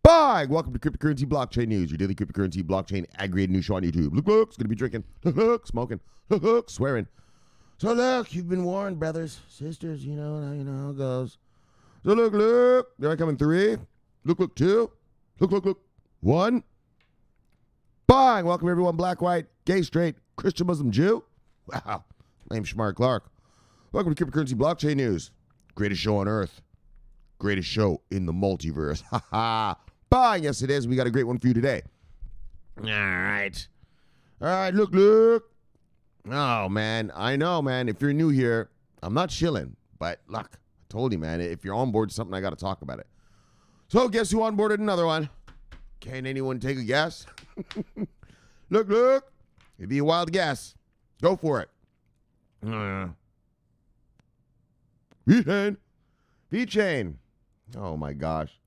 Bang! Welcome to Cryptocurrency Blockchain News, your daily cryptocurrency blockchain aggregated news show on YouTube. Look, it's going to be drinking, smoking, swearing. So look, you've been warned, brothers, sisters, you know how it goes. So look, there I come in 3. Look, 2. Look, 1. Bang! Welcome everyone, black, white, gay, straight, Christian, Muslim, Jew. Wow, my name's Shomari Clarke. Welcome to Cryptocurrency Blockchain News. Greatest show on earth. Greatest show in the multiverse. Ha ha. Bang! Yes, it is. We got a great one for you today. All right, look. Oh, man. I know, man. If you're new here, I'm not chilling. But look, I told you, man, if you're on board something, I got to talk about it. So guess who onboarded another one? Can anyone take a guess? Look. It'd be a wild guess. Go for it. VeChain. Oh, my gosh.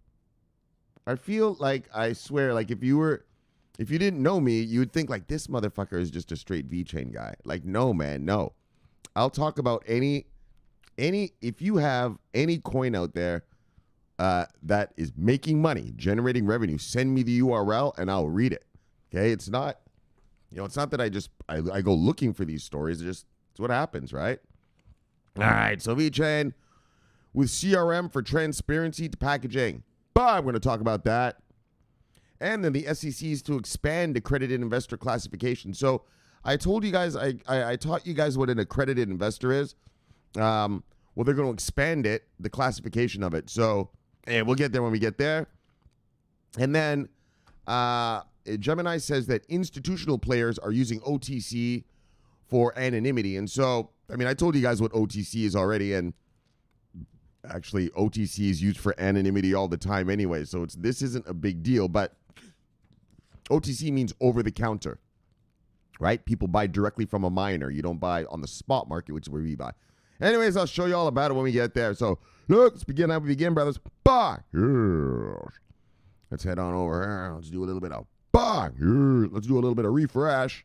I feel like, I swear, like if you didn't know me, you would think like this motherfucker is just a straight VeChain guy. Like, no, man, no. I'll talk about if you have any coin out there that is making money, generating revenue, send me the URL and I'll read it. Okay, it's not that I go looking for these stories. It's what happens, right? All right, so VeChain with CRM for transparency to packaging. But I'm going to talk about that. And then the SEC's to expand accredited investor classification. So I told you guys, I taught you guys what an accredited investor is. Well, they're going to expand it, the classification of it. So we'll get there when we get there. And then Gemini says that institutional players are using OTC for anonymity. And so, I mean, I told you guys what OTC is already, and actually OTC is used for anonymity all the time anyway. So this isn't a big deal, but OTC means over the counter, right? People buy directly from a miner. You don't buy on the spot market, which is where we buy. Anyways, I'll show you all about it when we get there. So look, let's begin. How we begin, brothers. Bang! Let's head on over here. Let's do a little bit of bang. Let's do a little bit of refresh.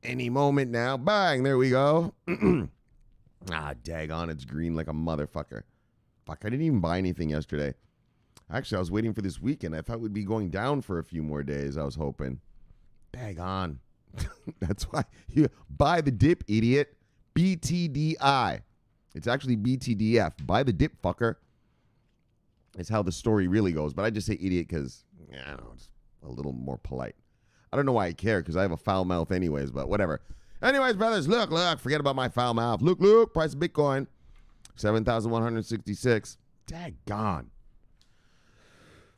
Any moment now. Bang! There we go. Daggone, it's green like a motherfucker. Fuck, I didn't even buy anything yesterday. Actually, I was waiting for this weekend. I thought we'd be going down for a few more days. I was hoping. Daggone. That's why you buy the dip, idiot. BTDI. It's actually BTDF. Buy the dip, fucker. It's how the story really goes. But I just say idiot because, I don't know, it's a little more polite. I don't know why I care because I have a foul mouth anyways, but whatever. Anyways, brothers, look, forget about my foul mouth. Look, price of Bitcoin, 7,166. Daggone.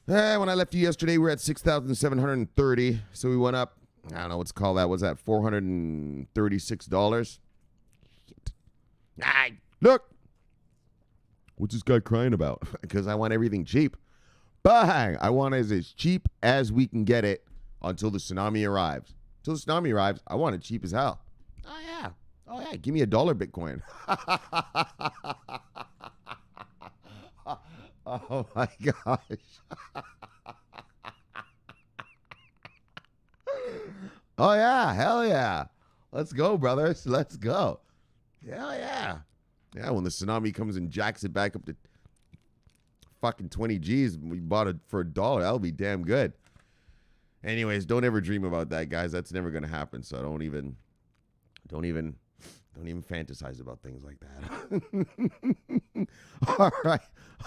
When I left you yesterday, we were at 6,730. So we went up, I don't know what's called that. What's that, $436? Shit. Look. What's this guy crying about? Because I want everything cheap. Bang! I want it as cheap as we can get it until the tsunami arrives. Until the tsunami arrives, I want it cheap as hell. Oh, yeah. Give me $1 Bitcoin. Oh, my gosh. Oh, yeah. Hell yeah. Let's go, brothers. Let's go. Hell yeah. Yeah, when the tsunami comes and jacks it back up to fucking 20 G's, we bought it for $1. That'll be damn good. Anyways, don't ever dream about that, guys. That's never going to happen. So don't even fantasize about things like that.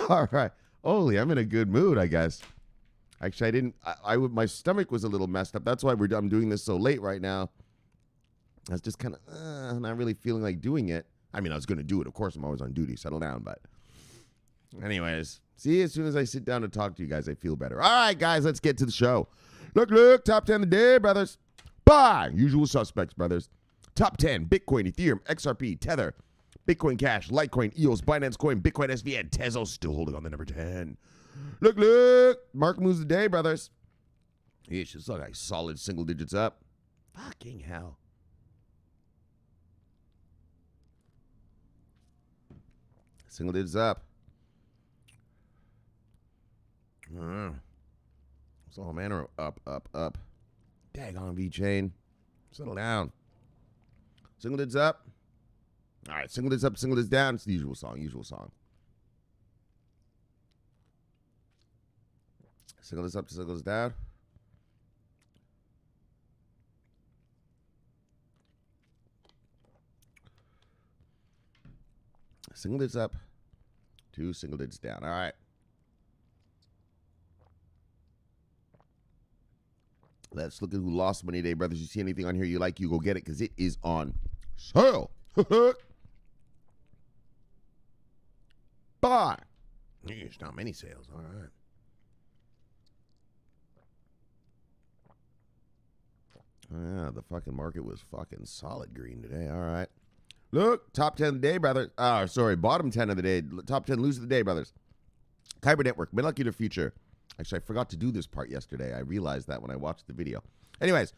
All right. Holy, I'm in a good mood, I guess. Actually, my stomach was a little messed up. That's why I'm doing this so late right now. I was just kind of not really feeling like doing it. I mean, I was going to do it. Of course, I'm always on duty. Settle down. But anyways, see, as soon as I sit down to talk to you guys, I feel better. All right, guys, let's get to the show. Look, top 10 of the day, brothers. Bang! Usual suspects, brothers. Top 10, Bitcoin, Ethereum, XRP, Tether, Bitcoin Cash, Litecoin, EOS, Binance Coin, Bitcoin SVN, Tezos still holding on the number 10. Look. Market moves of the day, brothers. It's just like a solid single digits up. Fucking hell. Single digits up. It's all manner of up. Daggone VeChain. Settle down. Single digits up. All right, single digits up, single digits down. It's the usual song. Single this up to single this down. Single digits up, 2 single digits down. All right. Let's look at who lost money today, brothers. You see anything on here you like, you go get it because it is on sale. Buy. There's not many sales. All right. Yeah, the fucking market was fucking solid green today. All right. Look, top 10 of the day, brother. Bottom 10 of the day. Top 10 lose of the day, brothers. Kyber Network, molecular future. Actually, I forgot to do this part yesterday. I realized that when I watched the video. Anyways,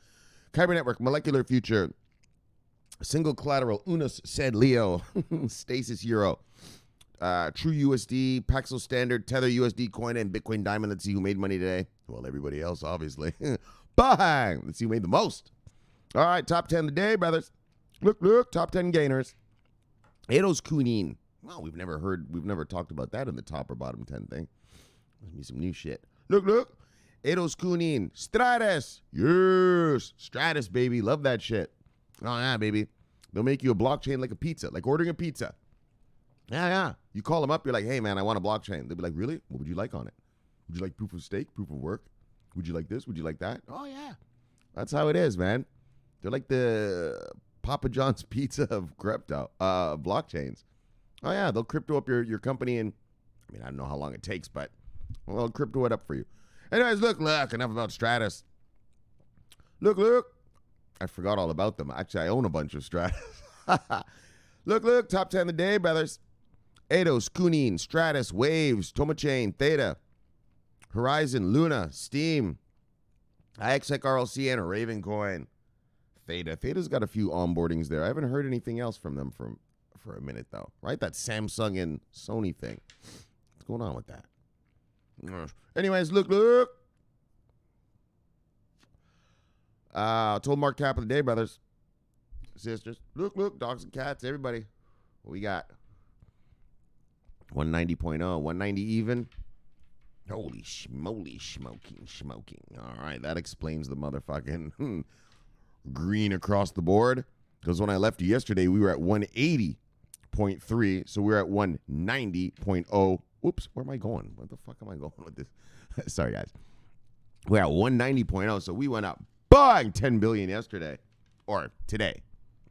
Kyber Network, molecular future. Single collateral, Unus said Leo. Stasis Euro. True USD, Paxos Standard, Tether USD coin, and Bitcoin Diamond. Let's see who made money today. Well, everybody else, obviously. Bang! Let's see who made the most. All right, top 10 of the day, brothers. Look, top 10 gainers. Eidos Kunin. Well, we've never talked about that in the top or bottom 10 thing. Must be some new shit. Look. Eidos Kunin. Stratus. Yes. Stratus, baby. Love that shit. Oh, yeah, baby. They'll make you a blockchain like a pizza, like ordering a pizza. Yeah. You call them up, you're like, hey, man, I want a blockchain. They'll be like, really? What would you like on it? Would you like proof of stake, proof of work? Would you like this? Would you like that? Oh, yeah. That's how it is, man. They're like the Papa John's pizza of crypto, blockchains. Oh, yeah, they'll crypto up your company, and I mean, I don't know how long it takes, but they'll crypto it up for you. Anyways, look, enough about Stratus. Look. I forgot all about them. Actually, I own a bunch of Stratus. Look, top 10 of the day, brothers. Eidos, Kunin, Stratus, Waves, Tomachain, Theta, Horizon, Luna, Steam, exec RLC, and a Raven coin. Theta's got a few onboardings there. I haven't heard anything else from them for a minute, though. Right? That Samsung and Sony thing. What's going on with that? Anyways, look. Total market cap of the day, brothers, sisters. Look, dogs and cats, everybody. What we got? 190.0, 190 even. Holy schmoly, smoking. All right, that explains the motherfucking green across the board. Because when I left you yesterday, we were at 180.3, so we're at 190.0. Whoops, where am I going? Where the fuck am I going with this? Sorry, guys. We're at 190.0, so we went up bang 10 billion yesterday. Or today.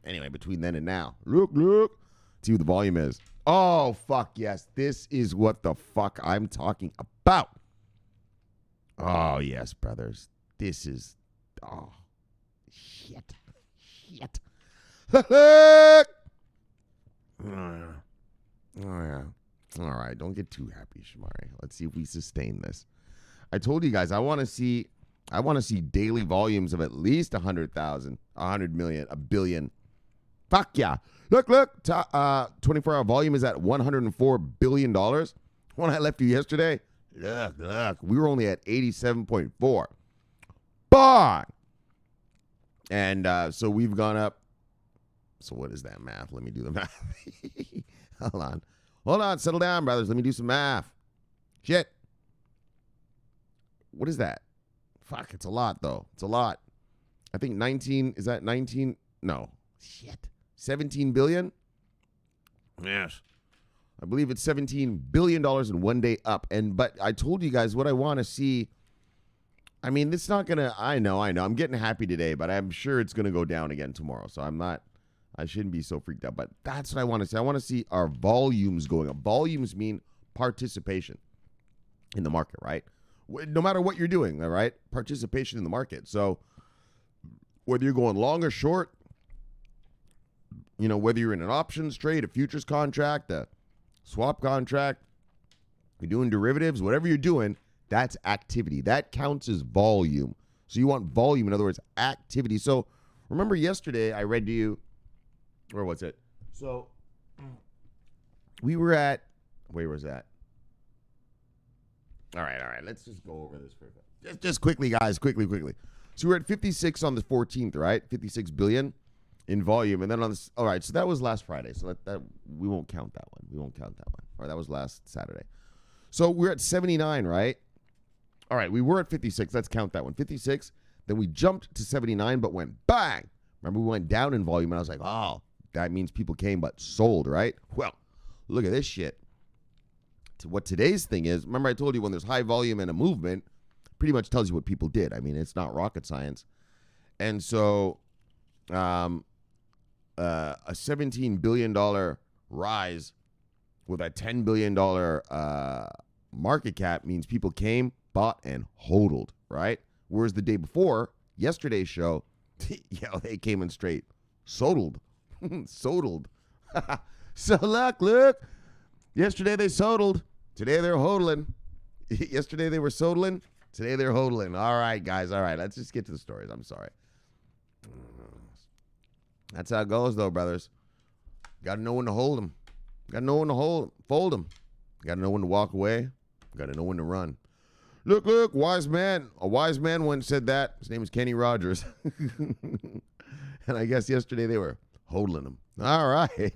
Anyway, between then and now. Look. See what the volume is. Oh, fuck yes. This is what the fuck I'm talking about. Oh, yes, brothers. This is... Oh, shit. Oh, yeah. All right, don't get too happy, Shomari. Let's see if we sustain this. I told you guys, I want to see daily volumes of at least 100,000, 100 million, a billion. Fuck yeah. Look, 24-hour volume is at $104 billion. When I left you yesterday, look, we were only at 87.4. Bang! And so we've gone up. So what is that math? Let me do the math. Hold on, settle down, brothers. Let me do some math. Shit. What is that? Fuck, it's a lot, though. It's a lot. I think 19, is that 19? No. Shit. 17 billion? Yes. I believe it's $17 billion in one day up. But I told you guys what I want to see. I mean, it's not going to, I know. I'm getting happy today, but I'm sure it's going to go down again tomorrow. So I shouldn't be so freaked out. But that's what I want to see. I want to see our volumes going up. Volumes mean participation in the market, right? No matter what you're doing, all right? Participation in the market. So whether you're going long or short, whether you're in an options trade, a futures contract, a swap contract, you're doing derivatives, whatever you're doing, that's activity. That counts as volume. So you want volume, in other words, activity. So remember yesterday I read to you, where was it? So we were at, where was that? All right. Let's just go over this for a second. Just quickly, guys, quickly. So we're at 56 on the 14th, right? 56 billion in volume. And then on this, all right, so that was last Friday. So that we won't count that one. All right, that was last Saturday. So we're at 79, right? All right, we were at 56. Let's count that one. 56. Then we jumped to 79, but went bang. Remember, we went down in volume, and I was like, oh, that means people came but sold, right? Well, look at this shit. What today's thing is, remember I told you when there's high volume and a movement, pretty much tells you what people did. I mean, it's not rocket science. And so a $17 billion rise with a $10 billion market cap means people came, bought, and hodled, right? Whereas the day before, yesterday's show, they came in straight sodled. Sodled. So look. Yesterday they sodled. Today they're hodling. Yesterday they were sodling. Today they're hodling. All right, guys. All right, let's just get to the stories. I'm sorry. That's how it goes, though, brothers. Got to know when to hold them. Got to know when to fold them. Got to know when to walk away. Got to know when to run. Look, wise man. A wise man once said that. His name is Kenny Rogers. And I guess yesterday they were hodling him. All right.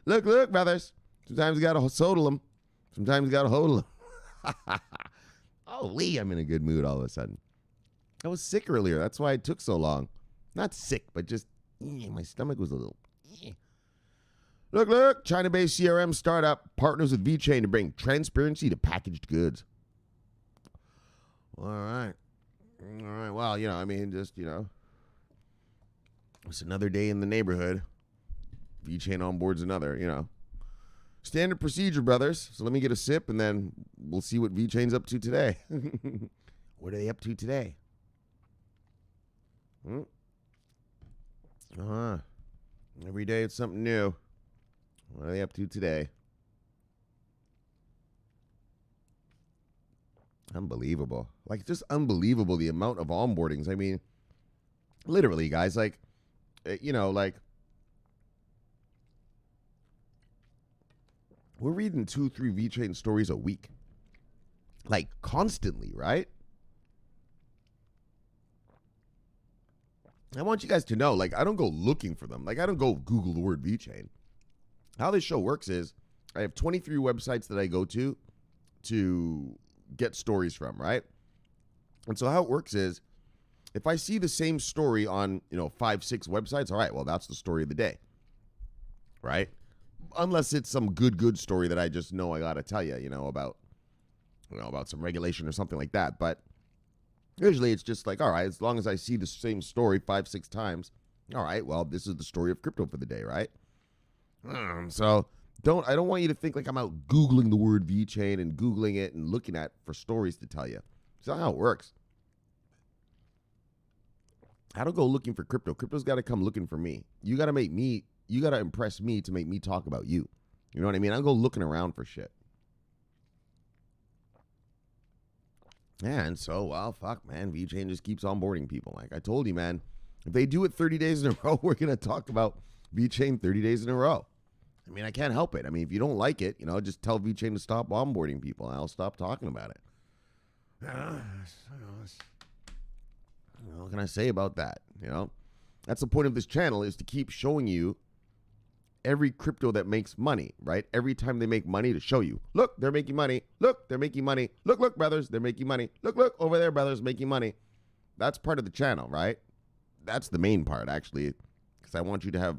Look, brothers. Sometimes you got to sodle them. Sometimes you got to hodl them. Holy, I'm in a good mood all of a sudden. I was sick earlier. That's why it took so long. Not sick, but just my stomach was a little. Look. China-based CRM startup partners with VeChain to bring transparency to packaged goods. All right. Well, it's another day in the neighborhood. VeChain onboards another, Standard procedure, brothers. So let me get a sip, and then we'll see what VeChain's up to today. What are they up to today? Every day it's something new. What are they up to today? Unbelievable. Like, just unbelievable, the amount of onboardings. I mean, literally, guys, like, we're reading 2-3 VeChain stories a week. Like, constantly, right? I want you guys to know, like, I don't go looking for them. Like, I don't go Google the word VeChain. How this show works is I have 23 websites that I go to get stories from, right? And so how it works is if I see the same story on, 5-6 websites, all right, well, that's the story of the day, right? Unless it's some good story that I just know I got to tell you, about some regulation or something like that. But usually it's just like, all right, as long as I see the same story 5-6 times, all right, well, this is the story of crypto for the day, right? So I don't want you to think like I'm out Googling the word VeChain and Googling it and looking for stories to tell you. It's not how it works. I don't go looking for crypto. Crypto's got to come looking for me. You got to impress me to make me talk about you. You know what I mean? I don't go looking around for shit. Yeah, and so, well, fuck, man. VeChain just keeps onboarding people. Like I told you, man, if they do it 30 days in a row, we're going to talk about VeChain 30 days in a row. I mean, I can't help it. I mean, if you don't like it, just tell VeChain to stop onboarding people, and I'll stop talking about it. What can I say about that? That's the point of this channel, is to keep showing you every crypto that makes money, right? Every time they make money, to show you, look, they're making money. Look, they're making money. Look, brothers, they're making money. Look, over there, brothers, making money. That's part of the channel, right? That's the main part, actually, because I want you to have,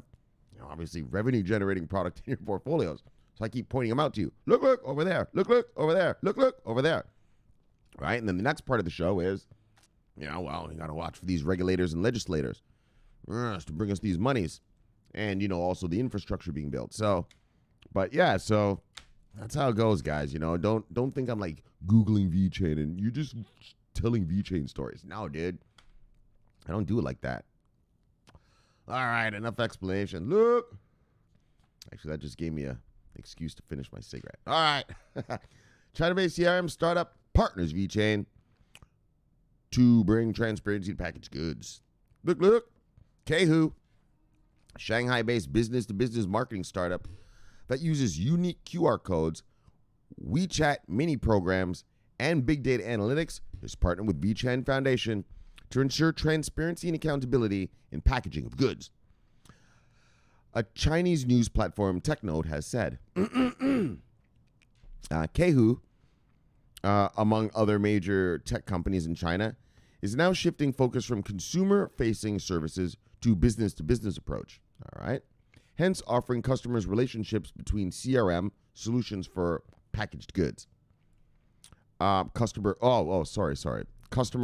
obviously, revenue-generating product in your portfolios. So I keep pointing them out to you. Look, over there. Look, over there. Look, over there. Right? And then the next part of the show is, you got to watch for these regulators and legislators to bring us these monies. And, also the infrastructure being built. So, but yeah, so that's how it goes, guys. Don't think I'm like Googling VeChain and you're just telling VeChain stories. No, dude. I don't do it like that. All right, enough explanation. Look. Actually, that just gave me an excuse to finish my cigarette. All right. China-based CRM Startup Partners VeChain to bring transparency to packaged goods. Look. KayWho, Shanghai-based business-to-business marketing startup that uses unique QR codes, WeChat mini programs, and big data analytics, is partnered with VeChain Foundation to ensure transparency and accountability in packaging of goods. A Chinese news platform, TechNode, has said. KayWho among other major tech companies in China, is now shifting focus from consumer-facing services to business-to-business approach. All right. Hence, offering customers relationships between CRM solutions for packaged goods. Customer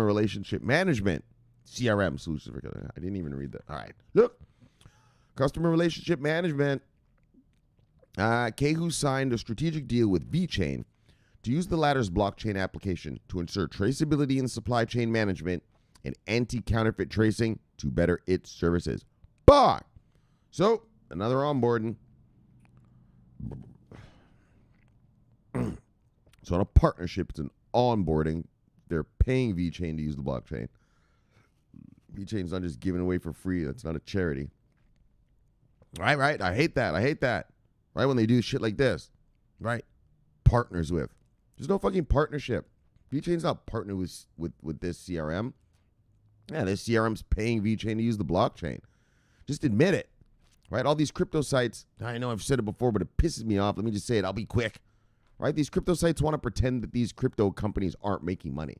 relationship management, CRM solutions. I didn't even read that. All right. Look, customer relationship management. KayWho signed a strategic deal with VeChain to use the latter's blockchain application to ensure traceability in supply chain management and anti-counterfeit tracing to better its services. Bah! So, another onboarding. So, on a partnership, it's an onboarding. They're paying VeChain to use the blockchain. VeChain's not just giving away for free. That's not a charity. Right. I hate that. Right, when they do shit like this. Right? Partners with. There's no fucking partnership. VeChain's not partnered with this CRM. Yeah, this CRM's paying VeChain to use the blockchain. Just admit it. Right? All these crypto sites, I know I've said it before, but it pisses me off. Let me just say it. I'll be quick. Right? These crypto sites want to pretend that these crypto companies aren't making money.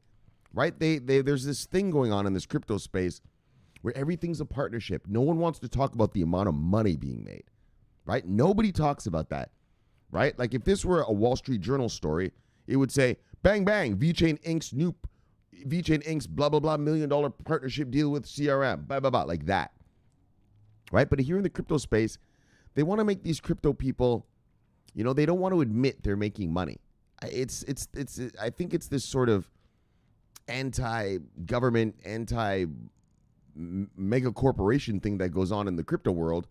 Right? There's this thing going on in this crypto space where everything's a partnership. No one wants to talk about the amount of money being made. Right? Nobody talks about that. Right? Like if this were a Wall Street Journal story, it would say, bang, bang, VeChain Inc.'s blah, blah, blah, $1 million partnership deal with CRM, blah, blah, blah, like that. Right? But here in the crypto space, they want to make these crypto people, they don't want to admit they're making money. I think it's this sort of anti-government, anti-mega corporation thing that goes on in the crypto world.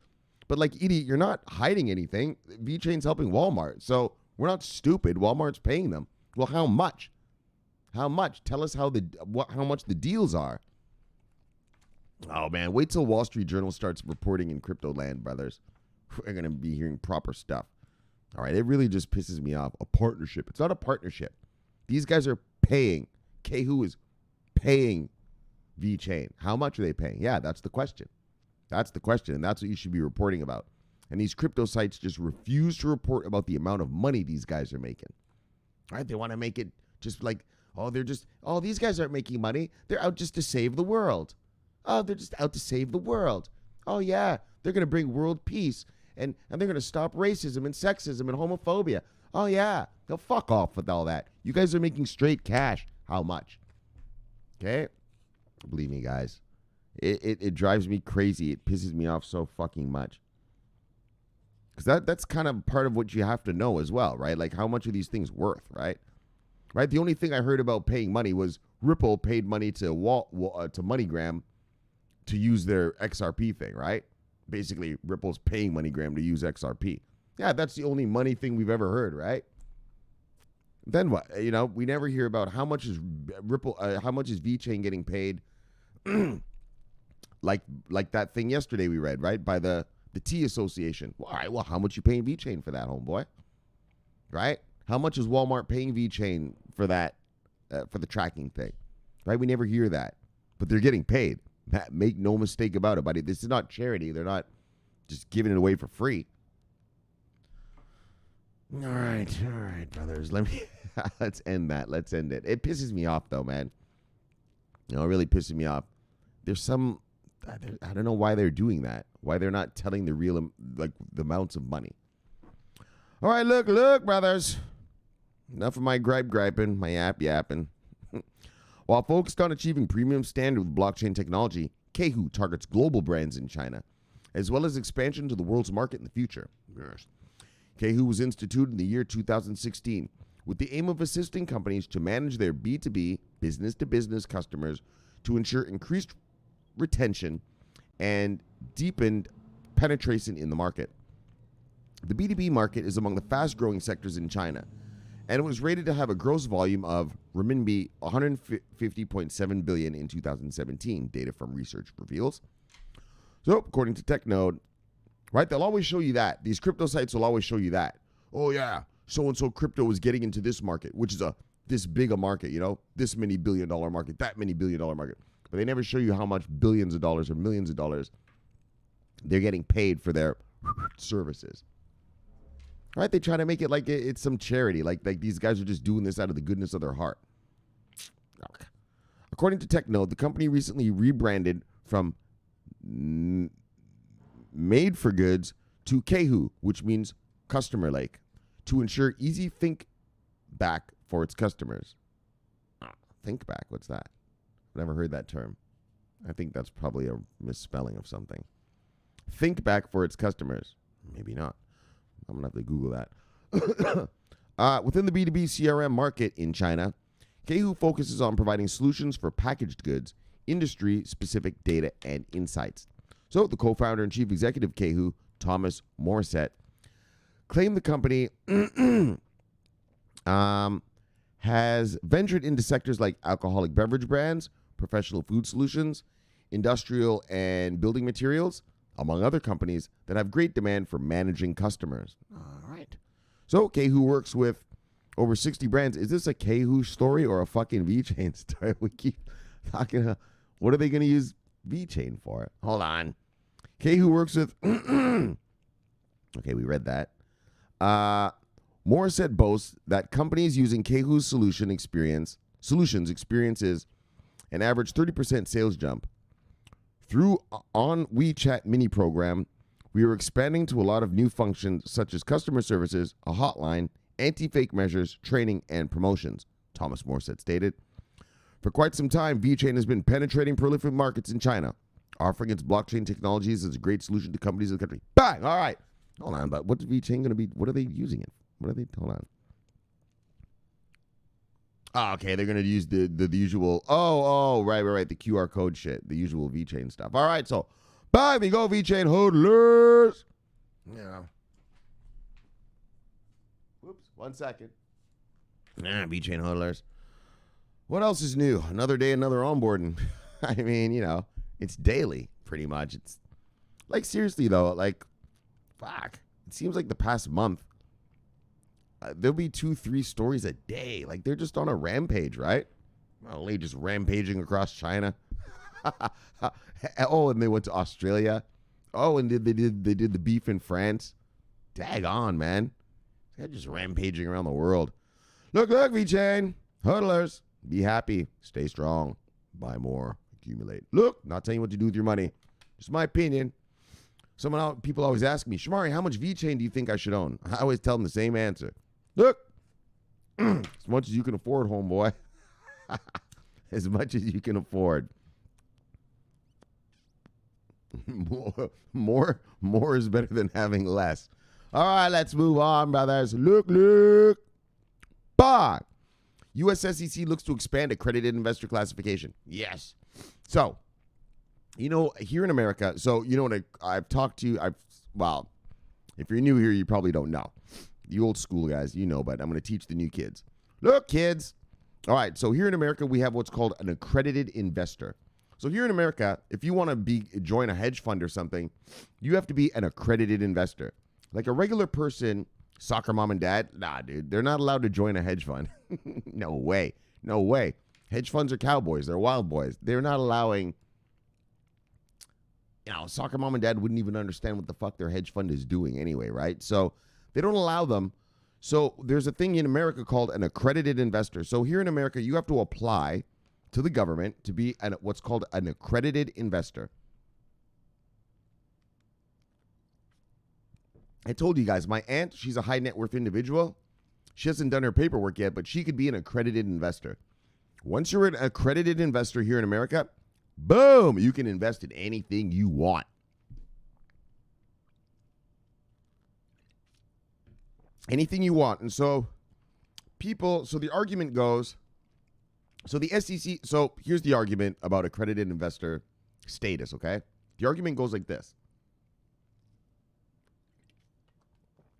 But like, idiot, you're not hiding anything. VeChain's helping Walmart. So we're not stupid. Walmart's paying them. Well, how much? How much? Tell us how much the deals are. Oh, man. Wait till Wall Street Journal starts reporting in crypto land, brothers. We're going to be hearing proper stuff. All right. It really just pisses me off. A partnership. It's not a partnership. These guys are paying. KayWho is paying VeChain. How much are they paying? Yeah, that's the question. That's the question. And that's what you should be reporting about. And these crypto sites just refuse to report about the amount of money these guys are making. All right? They want to make it just like, these guys aren't making money. They're out just to save the world. Oh, they're just out to save the world. Oh, yeah. They're going to bring world peace. And they're going to stop racism and sexism and homophobia. Oh, yeah. They'll fuck off with all that. You guys are making straight cash. How much? Okay? Believe me, guys. It drives me crazy. It pisses me off so fucking much. Because that's kind of part of what you have to know as well, right? Like, how much are these things worth, right? Right? The only thing I heard about paying money was Ripple paid money to MoneyGram to use their XRP thing, right? Basically, Ripple's paying MoneyGram to use XRP. Yeah, that's the only money thing we've ever heard, right? Then what? We never hear about how much is VeChain getting paid. like that thing yesterday we read, right? By the Tea Association. All right, well, how much you paying VeChain for that, homeboy? Right? How much is Walmart paying VeChain for that, for the tracking thing? Right? We never hear that. But they're getting paid. Make no mistake about it, buddy. This is not charity. They're not just giving it away for free. All right, brothers. Let's end that. Let's end it. It pisses me off, though, man. It really pisses me off. There's some, I don't know why they're doing that. Why they're not telling the real, the amounts of money. All right, look, brothers. Enough of my griping, my yapping. While focused on achieving premium standard with blockchain technology, KayWho targets global brands in China, as well as expansion to the world's market in the future. Yes. KayWho was instituted in the year 2016 with the aim of assisting companies to manage their B2B, business-to-business customers to ensure increased retention and deepened penetration in the market. The B2B market is among the fast-growing sectors in China, and it was rated to have a gross volume of renminbi 150.7 billion in 2017, data from research reveals. So, according to TechNode, right, they'll always show you that. These crypto sites will always show you that. Oh, yeah, so-and-so crypto is getting into this market, which is this big a market, this many billion-dollar market, that many billion-dollar market. But they never show you how much billions of dollars or millions of dollars they're getting paid for their services. Right? They try to make it like it's some charity, like these guys are just doing this out of the goodness of their heart. Okay. According to TechNode, the company recently rebranded from Made for Goods to KayWho, which means Customer Lake, to ensure easy think back for its customers. Think back, what's that? Never heard that term. I think that's probably a misspelling of something. Think back for its customers. Maybe not. I'm going to have to Google that. Within the B2B CRM market in China, KayWho focuses on providing solutions for packaged goods, industry-specific data, and insights. So the co-founder and chief executive of KayWho, Thomas Morissette, claimed the company has ventured into sectors like alcoholic beverage brands, professional food solutions, industrial and building materials, among other companies that have great demand for managing customers. All right. So KayWho works with over 60 brands. Is this a KayWho story or a fucking VeChain story? We keep talking about what are they going to use VeChain for? Hold on. KayWho works with... Okay, we read that. Morissette boasts that companies using KayWho's solutions experiences an average 30% sales jump. Through on WeChat mini program, we are expanding to a lot of new functions such as customer services, a hotline, anti-fake measures, training, and promotions, Thomas Morissette stated. For quite some time, VeChain has been penetrating prolific markets in China, offering its blockchain technologies as a great solution to companies in the country. Bang! All right. Hold on, but what's VeChain going to be? What are they using it? What are they? Hold on. Oh, okay, they're going to use the usual, right, the QR code shit, the usual VeChain stuff. All right, so, bang, we go, VeChain hodlers. Yeah. Whoops, 1 second. VeChain hodlers. What else is new? Another day, another onboarding. I mean, it's daily, pretty much. It's, like, seriously, though, like, fuck. It seems like the past month, there'll be 2-3 stories a day. Like, they're just on a rampage, right? Well, they just rampaging across China. Oh, and they went to Australia. Oh, and they did the beef in France. Dag on, man. They're just rampaging around the world. Look, VeChain. Hodlers. Be happy. Stay strong. Buy more. Accumulate. Look, not telling you what to do with your money. Just my opinion. People always ask me, Shomari, how much VeChain do you think I should own? I always tell them the same answer. Look, as much as you can afford, homeboy. As much as you can afford. More is better than having less. All right, let's move on, brothers. Look. Bye. U.S. SEC looks to expand accredited investor classification. Yes. So, here in America, what I've talked to, if you're new here, you probably don't know. The old school guys, but I'm going to teach the new kids. Look, kids. All right, so here in America, we have what's called an accredited investor. So here in America, if you want to join a hedge fund or something, you have to be an accredited investor. Like a regular person, soccer mom and dad, nah, dude, they're not allowed to join a hedge fund. No way. Hedge funds are cowboys. They're wild boys. They're not allowing... soccer mom and dad wouldn't even understand what the fuck their hedge fund is doing anyway, right? So they don't allow them. So there's a thing in America called an accredited investor. So here in America, you have to apply to the government to be what's called an accredited investor. I told you guys, my aunt, she's a high net worth individual. She hasn't done her paperwork yet, but she could be an accredited investor. Once you're an accredited investor here in America, boom, you can invest in anything you want. Anything you want. And so the argument goes, the SEC, so here's the argument about accredited investor status, okay? The argument goes like this.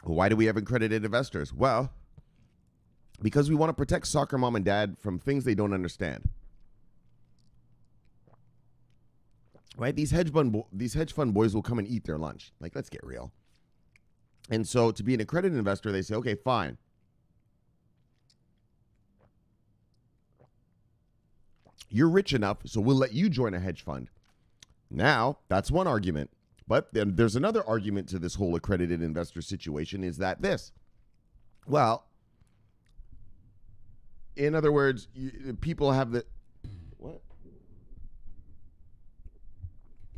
Why do we have accredited investors? Well, because we want to protect soccer mom and dad from things they don't understand. Right? These hedge fund boys will come and eat their lunch. Like, let's get real. And so to be an accredited investor, they say, okay, fine. You're rich enough, so we'll let you join a hedge fund. Now, that's one argument. But then there's another argument to this whole accredited investor situation is that well, in other words, people have what?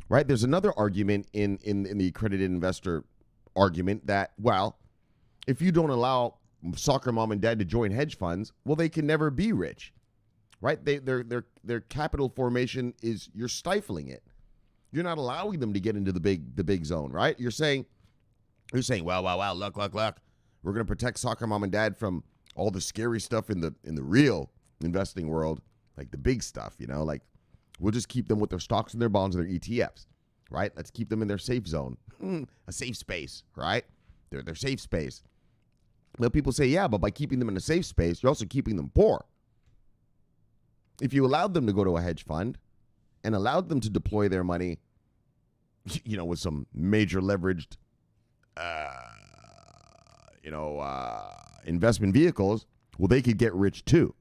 Right? There's another argument in the accredited investor argument that, well, if you don't allow soccer mom and dad to join hedge funds, well, they can never be rich, right? Their capital formation is, you're stifling it. You're not allowing them to get into the big zone, right? You're saying, well, look. We're going to protect soccer mom and dad from all the scary stuff in the real investing world, like the big stuff, like we'll just keep them with their stocks and their bonds and their ETFs, right? Let's keep them in their safe zone, a safe space, right? Their safe space. But people say, yeah, but by keeping them in a safe space, you're also keeping them poor. If you allowed them to go to a hedge fund and allowed them to deploy their money, with some major leveraged, investment vehicles, well, they could get rich too.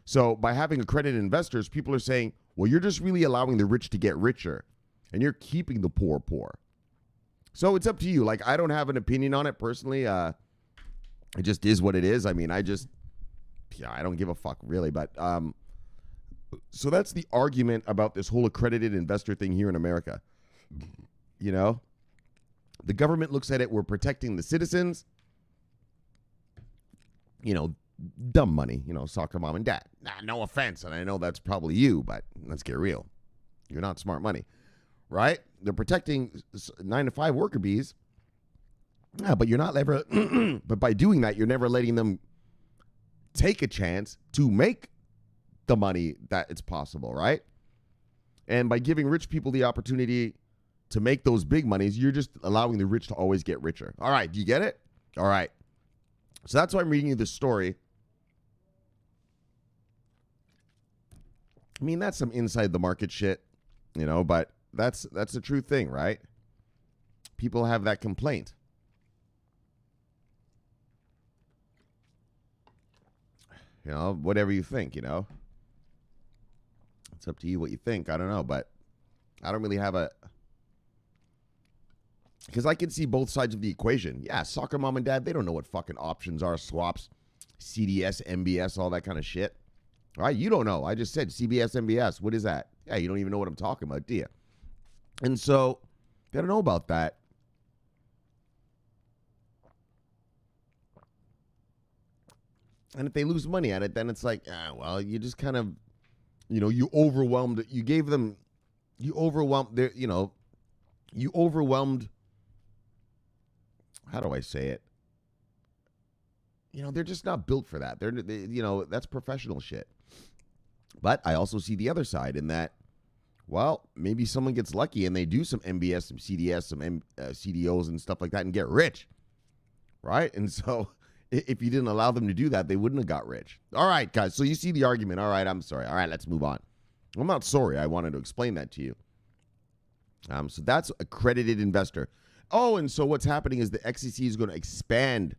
So by having accredited investors, people are saying, well, you're just really allowing the rich to get richer and you're keeping the poor poor. So it's up to you. Like, I don't have an opinion on it personally. It just is what it is. I mean, I don't give a fuck really. But so that's the argument about this whole accredited investor thing here in America. The government looks at it, we're protecting the citizens. Dumb money, soccer mom and dad. No offense, and I know that's probably you, but let's get real. You're not smart money, right? They're protecting 9-to-5 worker bees. Yeah, but you're not ever. But by doing that, you're never letting them take a chance to make the money that it's possible, right? And by giving rich people the opportunity to make those big monies, you're just allowing the rich to always get richer. All right, do you get it? All right. So that's why I'm reading you this story. I mean, that's some inside the market shit, but that's the true thing, right? People have that complaint. Whatever you think, it's up to you what you think. I don't know, but I don't really have because I can see both sides of the equation. Yeah, soccer mom and dad, they don't know what fucking options are, swaps, CDS, MBS, all that kind of shit. All right, you don't know. I just said CBS, MBS. What is that? Yeah, you don't even know what I'm talking about, do you? And so they don't know about that. And if they lose money at it, then it's like, well, you just kind of, you overwhelmed. You gave them, you overwhelmed how do I say it? They're just not built for that. That's professional shit. But I also see the other side in that, well, maybe someone gets lucky and they do some MBS, some CDS, some CDOs and stuff like that and get rich, right? And so if you didn't allow them to do that, they wouldn't have got rich. All right, guys, so you see the argument. All right, I'm sorry. All right, let's move on. I'm not sorry. I wanted to explain that to you. So that's accredited investor. Oh, and so what's happening is the SEC is going to expand.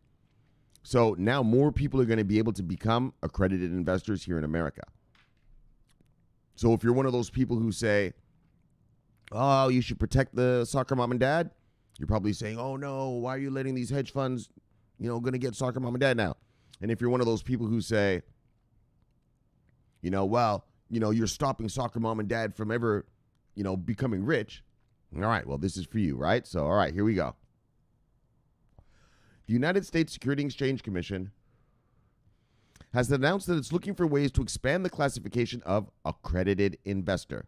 So now more people are going to be able to become accredited investors here in America. So if you're one of those people who say, oh, you should protect the soccer mom and dad, you're probably saying, oh, no, why are you letting these hedge funds, going to get soccer mom and dad now? And if you're one of those people who say, you're stopping soccer mom and dad from ever, becoming rich. All right, well, this is for you, right? So, all right, here we go. The United States Securities and Exchange Commission has announced that it's looking for ways to expand the classification of accredited investor,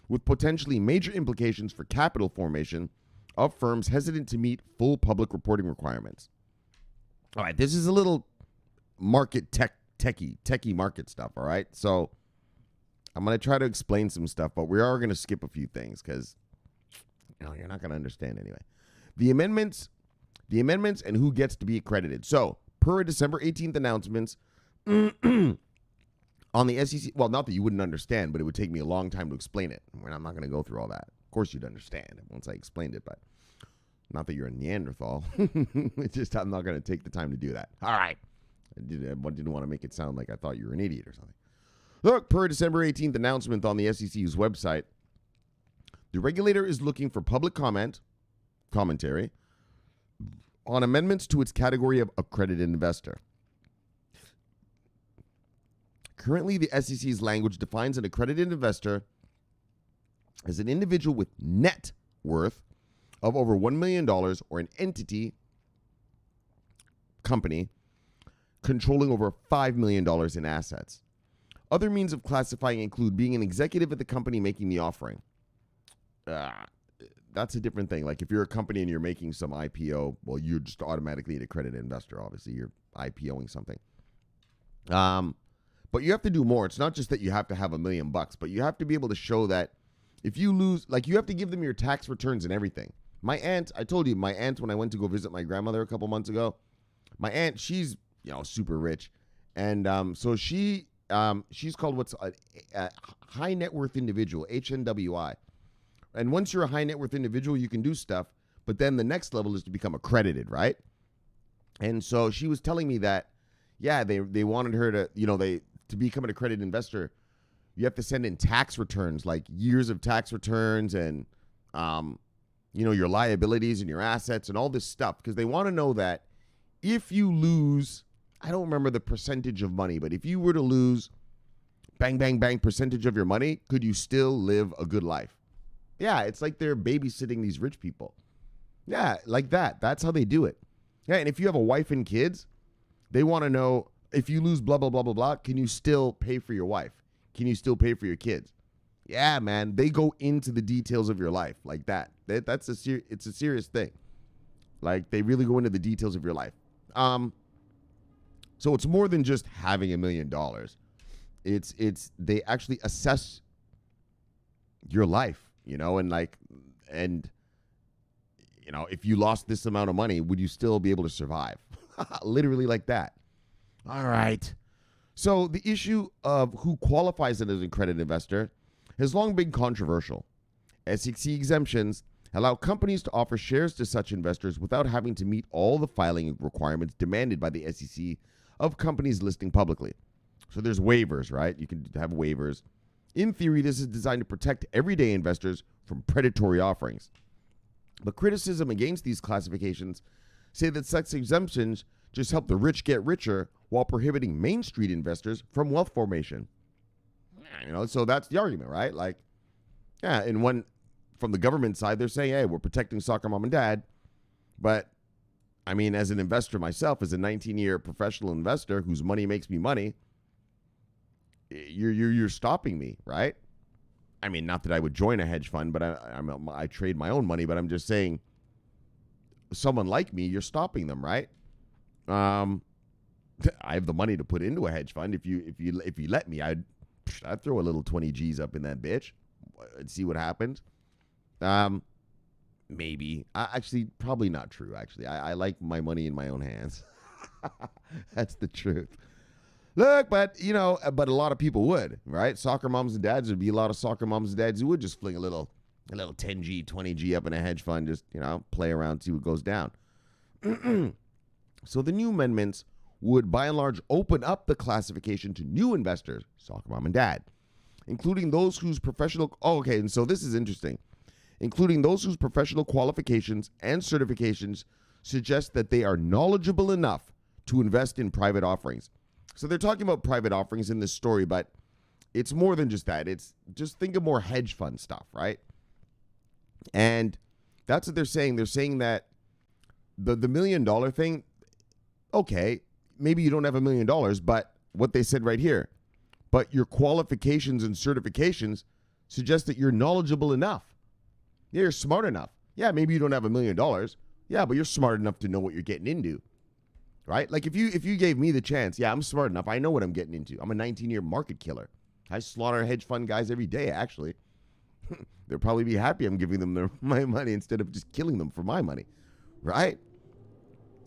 with potentially major implications for capital formation of firms hesitant to meet full public reporting requirements. All right, this is a little market techie market stuff, all right? So I'm going to try to explain some stuff, but we are going to skip a few things because you're not going to understand anyway. The amendments and who gets to be accredited. So, per December 18th announcements on the SEC, well, not that you wouldn't understand, but it would take me a long time to explain it. I'm not going to go through all that. Of course you'd understand once I explained it, but not that you're a Neanderthal. It's just I'm not going to take the time to do that. All right. I didn't want to make it sound like I thought you were an idiot or something. Look, per December 18th announcement on the SEC's website, The regulator is looking for public commentary on amendments to its category of accredited investor. Currently, the SEC's language defines an accredited investor as an individual with net worth of over $1 million or an entity company controlling over $5 million in assets. Other means of classifying include being an executive at the company making the offering. That's a different thing. Like if you're a company and you're making some IPO, well, you're just automatically an accredited investor. Obviously, you're IPOing something. But you have to do more. It's not just that you have to have $1 million, but you have to be able to show that if you lose, like you have to give them your tax returns and everything. My aunt, I told you, my aunt, when I went to go visit my grandmother a couple months ago, my aunt, she's, super rich. And so she's called what's a high net worth individual, HNWI. And once you're a high net worth individual, you can do stuff. But then the next level is to become accredited, right? And so she was telling me that, yeah, they wanted her to, to become an accredited investor, you have to send in tax returns, like years of tax returns and, your liabilities and your assets and all this stuff. Because they want to know that if you lose, I don't remember the percentage of money, but if you were to lose bang, bang, bang percentage of your money, could you still live a good life? Yeah, it's like they're babysitting these rich people. Yeah, like that. That's how they do it. Yeah, and if you have a wife and kids, they want to know if you lose blah, blah, blah, blah, blah, can you still pay for your wife? Can you still pay for your kids? Yeah, man, they go into the details of your life like that. It's a serious thing. Like they really go into the details of your life. So it's more than just having $1 million. It's they actually assess your life, and if you lost this amount of money, would you still be able to survive? Literally like that. All right. So the issue of who qualifies as an accredited investor has long been controversial. SEC exemptions allow companies to offer shares to such investors without having to meet all the filing requirements demanded by the SEC of companies listing publicly. So there's waivers, right? You can have waivers. In theory, this is designed to protect everyday investors from predatory offerings. But criticism against these classifications say that such exemptions just help the rich get richer while prohibiting Main Street investors from wealth formation. So that's the argument, right? Like, yeah, from the government side, they're saying, hey, we're protecting soccer mom and dad. But, as an investor myself, as a 19-year professional investor whose money makes me money, you're stopping me, right? Not that I would join a hedge fund, but I trade my own money. But I'm just saying, someone like me, you're stopping them, right? I have the money to put into a hedge fund. If you let me, I'd throw a little 20 G's up in that bitch and see what happens. Maybe. Actually, probably not true, actually. I like my money in my own hands. That's the truth. Look, but a lot of people would, right? Soccer moms and dads, there'd be a lot of soccer moms and dads who would just fling a little 10G, 20G up in a hedge fund, just, play around, see what goes down. So the new amendments would, by and large, open up the classification to new investors, soccer mom and dad, including those whose professional, and so this is interesting, including those whose professional qualifications and certifications suggest that they are knowledgeable enough to invest in private offerings. So they're talking about private offerings in this story, but it's more than just that. It's just think of more hedge fund stuff, right? And that's what they're saying. They're saying that the $1 million thing, okay, maybe you don't have $1 million, but what they said right here, but your qualifications and certifications suggest that you're knowledgeable enough. Yeah, you're smart enough. Yeah, maybe you don't have $1 million. Yeah, but you're smart enough to know what you're getting into. Right? Like if you gave me the chance, yeah, I'm smart enough. I know what I'm getting into. I'm a 19-year market killer. I slaughter hedge fund guys every day, actually. They'll probably be happy I'm giving them my money instead of just killing them for my money. Right?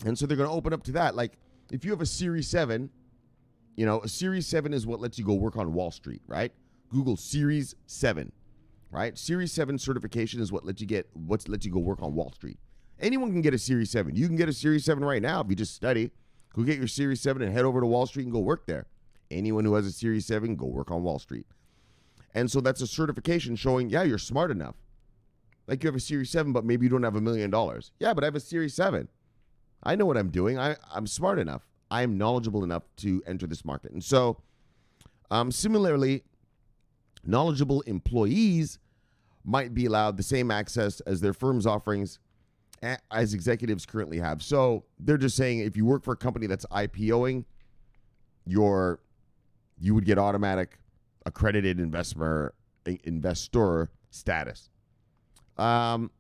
And so they're going to open up to that. Like if you have a Series 7, a Series 7 is what lets you go work on Wall Street, right? Google Series 7, right? Series 7 certification is what lets you go work on Wall Street. Anyone can get a Series 7. You can get a Series 7 right now if you just study. Go get your Series 7 and head over to Wall Street and go work there. Anyone who has a Series 7, go work on Wall Street. And so that's a certification showing, yeah, you're smart enough. Like you have a Series 7, but maybe you don't have $1 million. Yeah, but I have a Series 7. I know what I'm doing. I'm smart enough. I'm knowledgeable enough to enter this market. And so, similarly, knowledgeable employees might be allowed the same access as their firm's offerings as executives currently have. So they're just saying if you work for a company that's IPOing, you would get automatic accredited investor status. And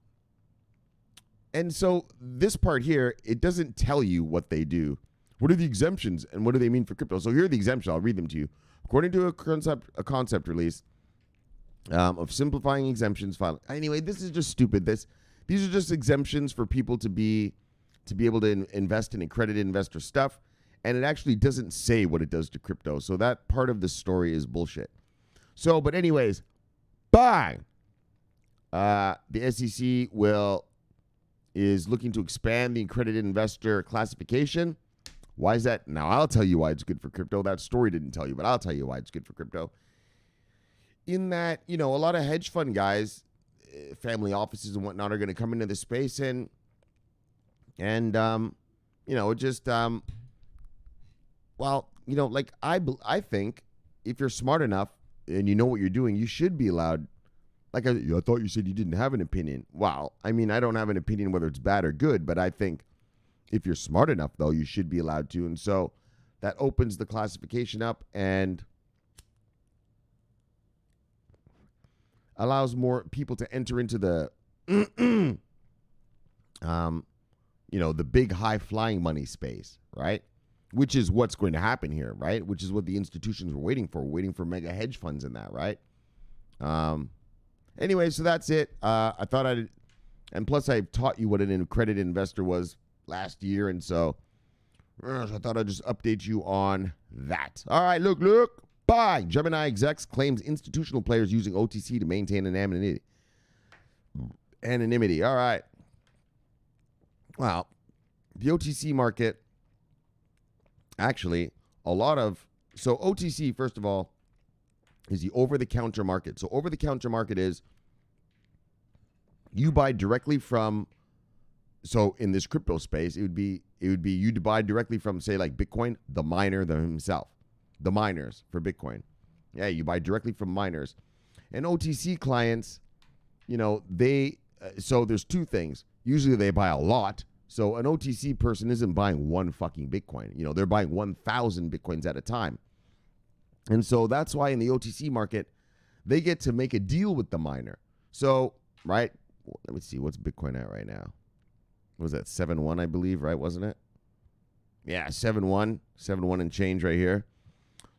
so this part here, it doesn't tell you what they do. What are the exemptions and what do they mean for crypto? So here are the exemptions. I'll read them to you. According to a concept release of simplifying exemptions filing. Anyway, this is just stupid. These are just exemptions for people to be able to invest in accredited investor stuff. And it actually doesn't say what it does to crypto. So that part of the story is bullshit. So, but anyways, bang! The SEC is looking to expand the accredited investor classification. Why is that? Now, I'll tell you why it's good for crypto. That story didn't tell you, but I'll tell you why it's good for crypto. In that, a lot of hedge fund guys, family offices and whatnot are going to come into this space and I think if you're smart enough and you know what you're doing, you should be allowed. Like I thought you said you didn't have an opinion. Well, I mean, I don't have an opinion whether it's bad or good, but I think if you're smart enough, though, you should be allowed to. And so that opens the classification up and allows more people to enter into the, the big high flying money space, right? Which is what's going to happen here, right? Which is what the institutions were waiting for. We're waiting for mega hedge funds in that, right? Anyway, so that's it. I thought and plus I taught you what an accredited investor was last year, and so I thought I'd just update you on that. All right, look. Bye. Gemini execs claims institutional players using OTC to maintain anonymity. All right. Well, the OTC market, actually, so OTC, first of all, is the over-the-counter market. So over-the-counter market is you buy directly from, so in this crypto space, it would be you to buy directly from, say, like Bitcoin, the miner himself, the miners for Bitcoin. Yeah, you buy directly from miners. And OTC clients, so there's two things. Usually they buy a lot. So an OTC person isn't buying one fucking Bitcoin. They're buying 1,000 Bitcoins at a time. And so that's why in the OTC market, they get to make a deal with the miner. So, right, let me see, what's Bitcoin at right now? What was that, 7.1, I believe, right, wasn't it? Yeah, 7.1 and change right here.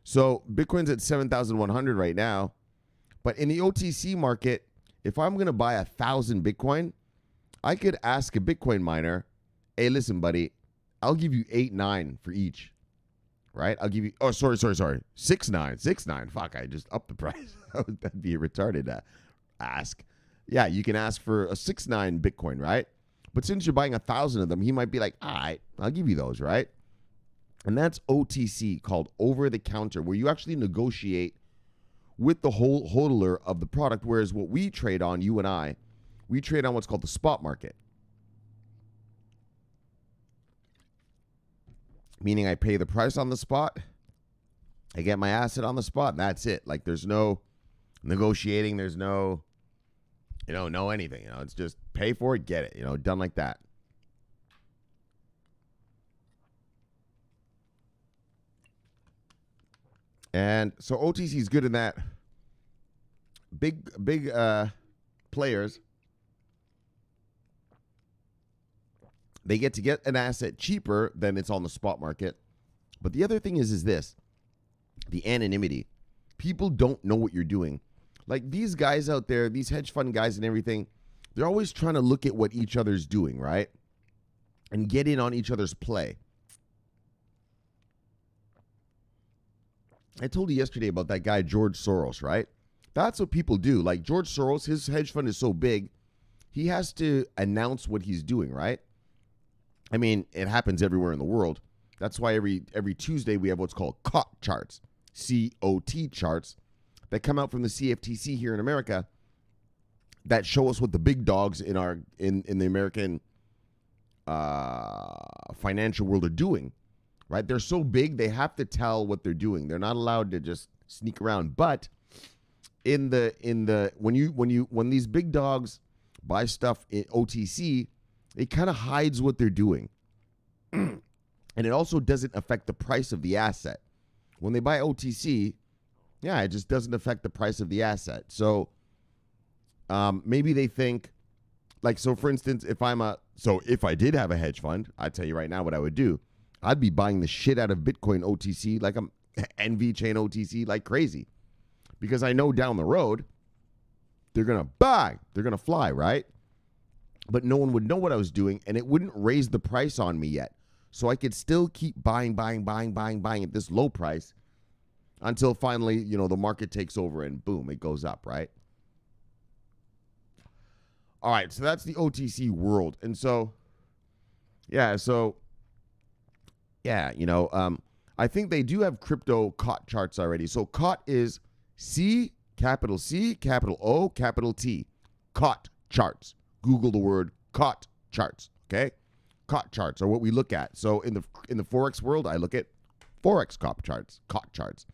So Bitcoin's at 7,100 right now. But in the OTC market, if I'm going to buy 1,000 Bitcoin, I could ask a Bitcoin miner, hey, listen, buddy, I'll give you 8.9 for each. Right? I'll give you, sorry. 6.9. Fuck, I just upped the price. That'd be a retarded ask. Yeah, you can ask for a 6.9 Bitcoin, right? But since you're buying 1,000 of them, he might be like, all right, I'll give you those, right? And that's OTC, called over the counter, where you actually negotiate with the hodler of the product, whereas what we trade on, you and I, we trade on what's called the spot market. Meaning I pay the price on the spot, I get my asset on the spot, and that's it. Like there's no negotiating, there's no, no anything. It's just pay for it, get it, done like that. And so OTC is good in that. Big players, they get to get an asset cheaper than it's on the spot market. But the other thing is this, the anonymity. People don't know what you're doing. Like these guys out there, these hedge fund guys and everything, they're always trying to look at what each other's doing, right? And get in on each other's play. I told you yesterday about that guy, George Soros, right? That's what people do. Like George Soros, his hedge fund is so big, he has to announce what he's doing, right? I mean, it happens everywhere in the world. That's why every Tuesday we have what's called COT charts, COT charts, that come out from the CFTC here in America. that show us what the big dogs in the American financial world are doing, right? They're so big, they have to tell what they're doing. They're not allowed to just sneak around. But when these big dogs buy stuff in OTC, it kind of hides what they're doing. And it also doesn't affect the price of the asset. When they buy OTC, it just doesn't affect the price of the asset. So maybe they think, like, so for instance, if I did have a hedge fund, I'd tell you right now what I would do. I'd be buying the shit out of Bitcoin OTC and VeChain OTC like crazy. Because I know down the road, they're going to fly, right? But no one would know what I was doing, and it wouldn't raise the price on me yet. So I could still keep buying at this low price until finally, the market takes over and boom, it goes up, right? All right, so that's the OTC world. And so, I think they do have crypto COT charts already. So COT is C, capital O, capital T. COT charts. Google the word COT charts, okay? COT charts are what we look at. So in the Forex world, I look at Forex COT charts.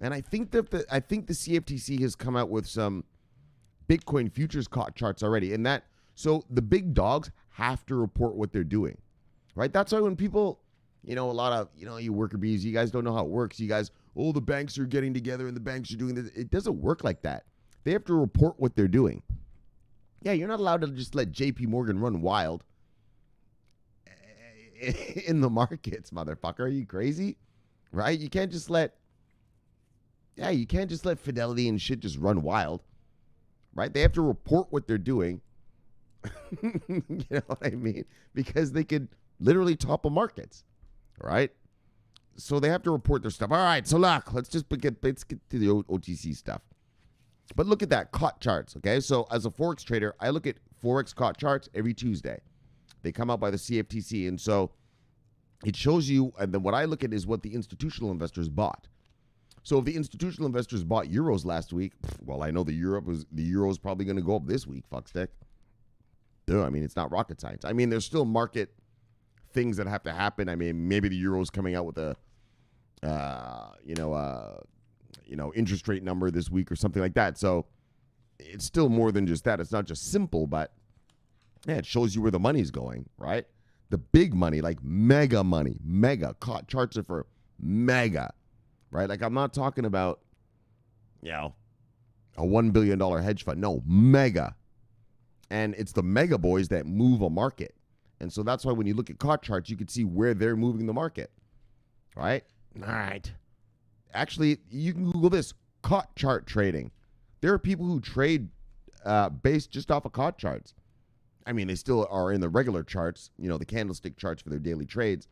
And I think the CFTC has come out with some Bitcoin futures COT charts already. And so the big dogs have to report what they're doing, right? That's why when people, a lot of, you worker bees, you guys don't know how it works. You guys, the banks are getting together and the banks are doing this. It doesn't work like that. They have to report what they're doing. Yeah, you're not allowed to just let JP Morgan run wild in the markets, motherfucker. Are you crazy? Right? You can't just let Fidelity and shit just run wild. Right? They have to report what they're doing. You know what I mean? Because they could literally topple markets. Right? So they have to report their stuff. All right, so look, let's get to the OTC stuff. But look at that, COT charts, okay? So as a Forex trader, I look at Forex COT charts every Tuesday. They come out by the CFTC, and so it shows you, and then what I look at is what the institutional investors bought. So if the institutional investors bought euros last week, well, I know the euro is probably going to go up this week, fuckstick. Duh, I mean, it's not rocket science. I mean, there's still market things that have to happen. I mean, maybe the euro's coming out with a, interest rate number this week or something like that. So it's still more than just that. It's not just simple, but it shows you where the money's going, right? The big money, like mega money, COT charts are for mega, right? Like I'm not talking about, a $1 billion hedge fund. No, mega. And it's the mega boys that move a market. And so that's why when you look at COT charts, you can see where they're moving the market, right? All right. Actually, you can Google this, COT chart trading. There are people who trade based just off of COT charts. I mean, they still are in the regular charts, the candlestick charts for their daily trades.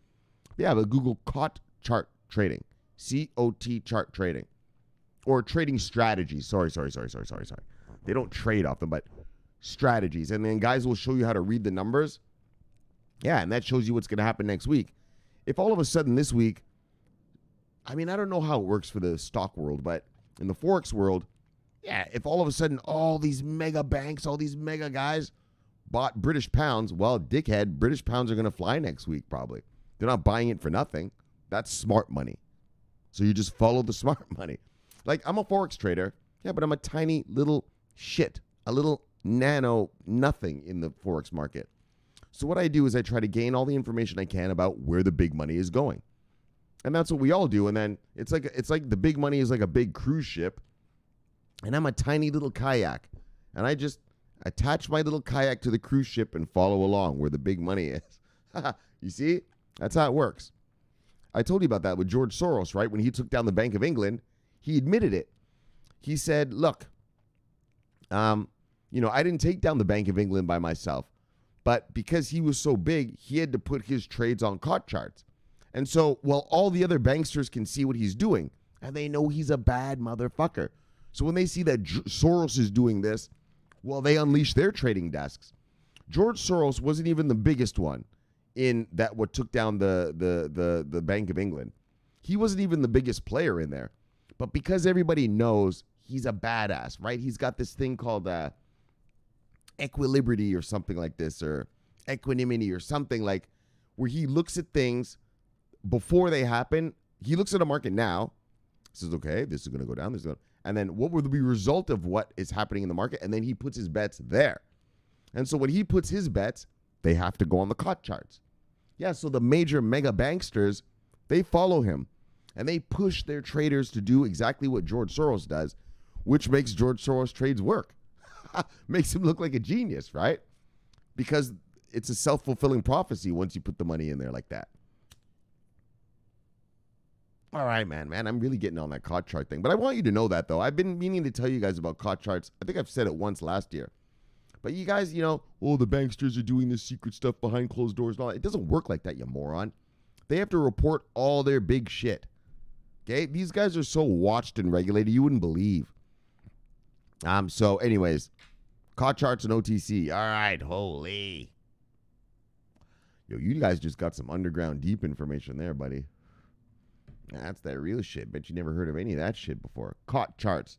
Yeah, but Google COT chart trading, COT chart trading, or trading strategies. Sorry. They don't trade off them, but strategies. And then guys will show you how to read the numbers. Yeah, and that shows you what's going to happen next week. If all of a sudden this week, I mean, I don't know how it works for the stock world, but in the Forex world, if all of a sudden all these mega banks, all these mega guys bought British pounds, well, dickhead, British pounds are going to fly next week probably. They're not buying it for nothing. That's smart money. So you just follow the smart money. Like, I'm a Forex trader, but I'm a tiny little shit, a little nano nothing in the Forex market. So what I do is I try to gain all the information I can about where the big money is going. And that's what we all do. And then it's like the big money is like a big cruise ship. And I'm a tiny little kayak. And I just attach my little kayak to the cruise ship and follow along where the big money is. You see? That's how it works. I told you about that with George Soros, right? When he took down the Bank of England, he admitted it. He said, look, I didn't take down the Bank of England by myself. But because he was so big, he had to put his trades on COT charts. And so, all the other banksters can see what he's doing, and they know he's a bad motherfucker. So when they see that Soros is doing this, they unleash their trading desks. George Soros wasn't even the biggest one in that what took down the Bank of England. He wasn't even the biggest player in there. But because everybody knows he's a badass, right? He's got this thing called equilibrity or something like this, or equanimity or something, like where he looks at things before they happen. He looks at a market now, says, okay, this is going to go down, and then what will be the result of what is happening in the market? And then he puts his bets there. And so when he puts his bets, they have to go on the COT charts. Yeah, so the major mega banksters, they follow him, and they push their traders to do exactly what George Soros does, which makes George Soros' trades work. Makes him look like a genius, right? Because it's a self-fulfilling prophecy once you put the money in there like that. All right, man, I'm really getting on that COT chart thing. But I want you to know that, though. I've been meaning to tell you guys about COT charts. I think I've said it once last year. But you guys, the banksters are doing this secret stuff behind closed doors and all that. It doesn't work like that, you moron. They have to report all their big shit. Okay? These guys are so watched and regulated, you wouldn't believe. So anyways, COT charts and OTC. All right, holy. Yo, you guys just got some underground deep information there, buddy. That's that real shit. Bet you never heard of any of that shit before. COT charts.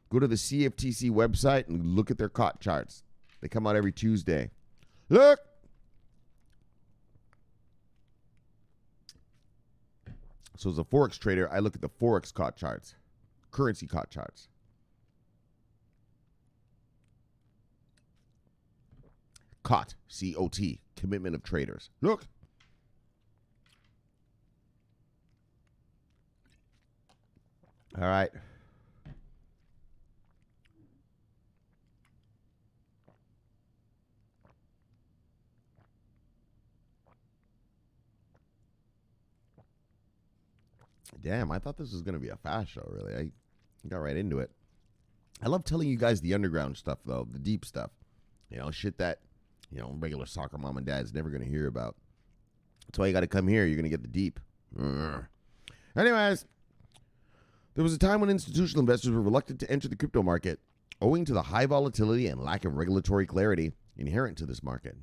Go to the CFTC website and look at their COT charts. They come out every Tuesday. Look! So as a Forex trader, I look at the Forex COT charts. Currency COT charts. COT, C-O-T, commitment of traders. Look. All right. Damn, I thought this was going to be a fast show, really. I got right into it. I love telling you guys the underground stuff, though, the deep stuff. Shit that, regular soccer mom and dad's never going to hear about. That's why you got to come here. You're going to get the deep. Anyways, there was a time when institutional investors were reluctant to enter the crypto market, owing to the high volatility and lack of regulatory clarity inherent to this market.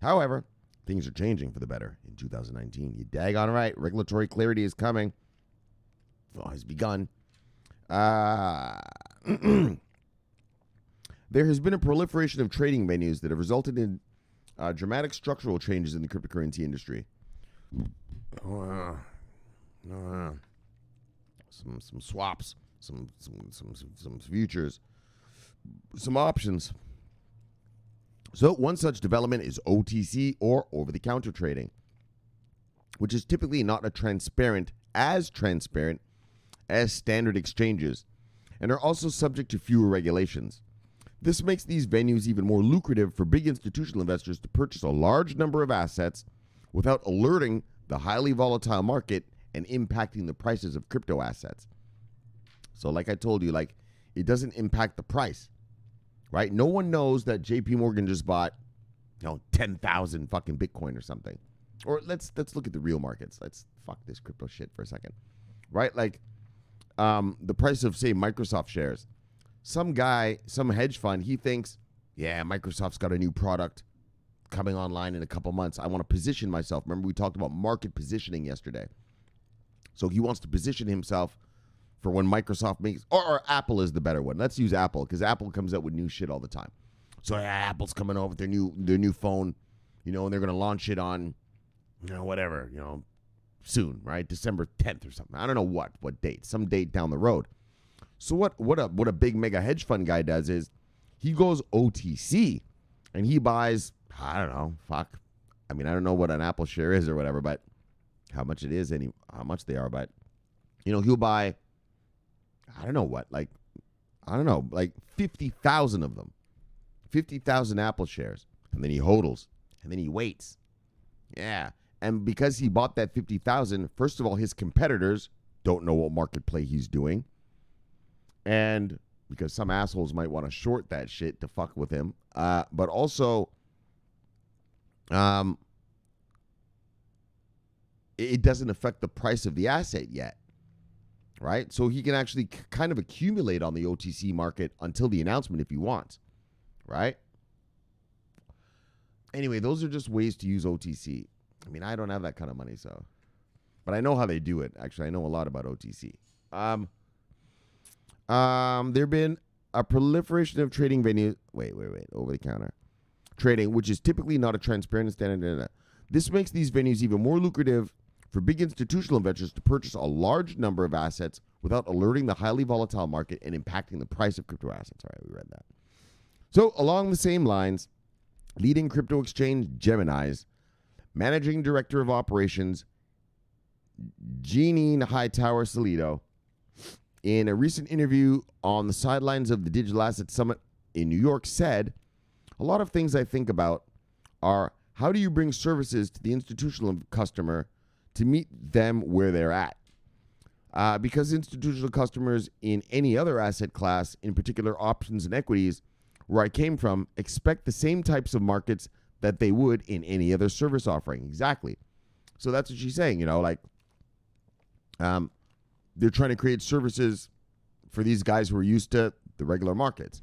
However, things are changing for the better in 2019. You daggone right. Regulatory clarity is coming. Well, has begun. There has been a proliferation of trading venues that have resulted in dramatic structural changes in the cryptocurrency industry. Some swaps, some futures, some options. So one such development is OTC, or over-the-counter trading, which is typically not transparent as standard exchanges, and are also subject to fewer regulations. This makes these venues even more lucrative for big institutional investors to purchase a large number of assets without alerting the highly volatile market and impacting the prices of crypto assets. So like I told you, it doesn't impact the price, right? No one knows that JP Morgan just bought, 10,000 fucking Bitcoin or something. Or let's look at the real markets. Let's fuck this crypto shit for a second, right? The price of, say, Microsoft shares. Some guy, some hedge fund, he thinks, yeah, Microsoft's got a new product coming online in a couple months. I want to position myself. Remember, we talked about market positioning yesterday. So he wants to position himself for when Microsoft makes, or Apple is the better one. Let's use Apple, because Apple comes out with new shit all the time. So Apple's coming out with their new phone, and they're going to launch it on, whatever, soon, right? December 10th or something. I don't know what date, some date down the road. So what a big mega hedge fund guy does is he goes OTC and he buys, I don't know, I don't know what an Apple share is or whatever, but how much it is, how much they are, but he'll buy, I don't know what, 50,000 of them, 50,000 Apple shares, and then he hodls, and then he waits. Yeah, and because he bought that 50,000, first of all, his competitors don't know what market play he's doing, and because some assholes might want to short that shit to fuck with him, but also, it doesn't affect the price of the asset yet, right? So he can actually kind of accumulate on the OTC market until the announcement if he wants, right? Anyway, those are just ways to use OTC. I don't have that kind of money, but I know how they do it. Actually, I know a lot about OTC. There have been a proliferation of trading venues. Wait. Over the counter trading, which is typically not a transparent and standard. This makes these venues even more lucrative for big institutional investors to purchase a large number of assets without alerting the highly volatile market and impacting the price of crypto assets. All right, we read that. So along the same lines, leading crypto exchange Gemini's managing director of operations, Jeanine Hightower Salido, in a recent interview on the sidelines of the Digital Asset Summit in New York, said, "A lot of things I think about are how do you bring services to the institutional customer to meet them where they're at? Because institutional customers in any other asset class, in particular options and equities, where I came from, expect the same types of markets that they would in any other service offering." Exactly. So that's what she's saying, like they're trying to create services for these guys who are used to the regular markets.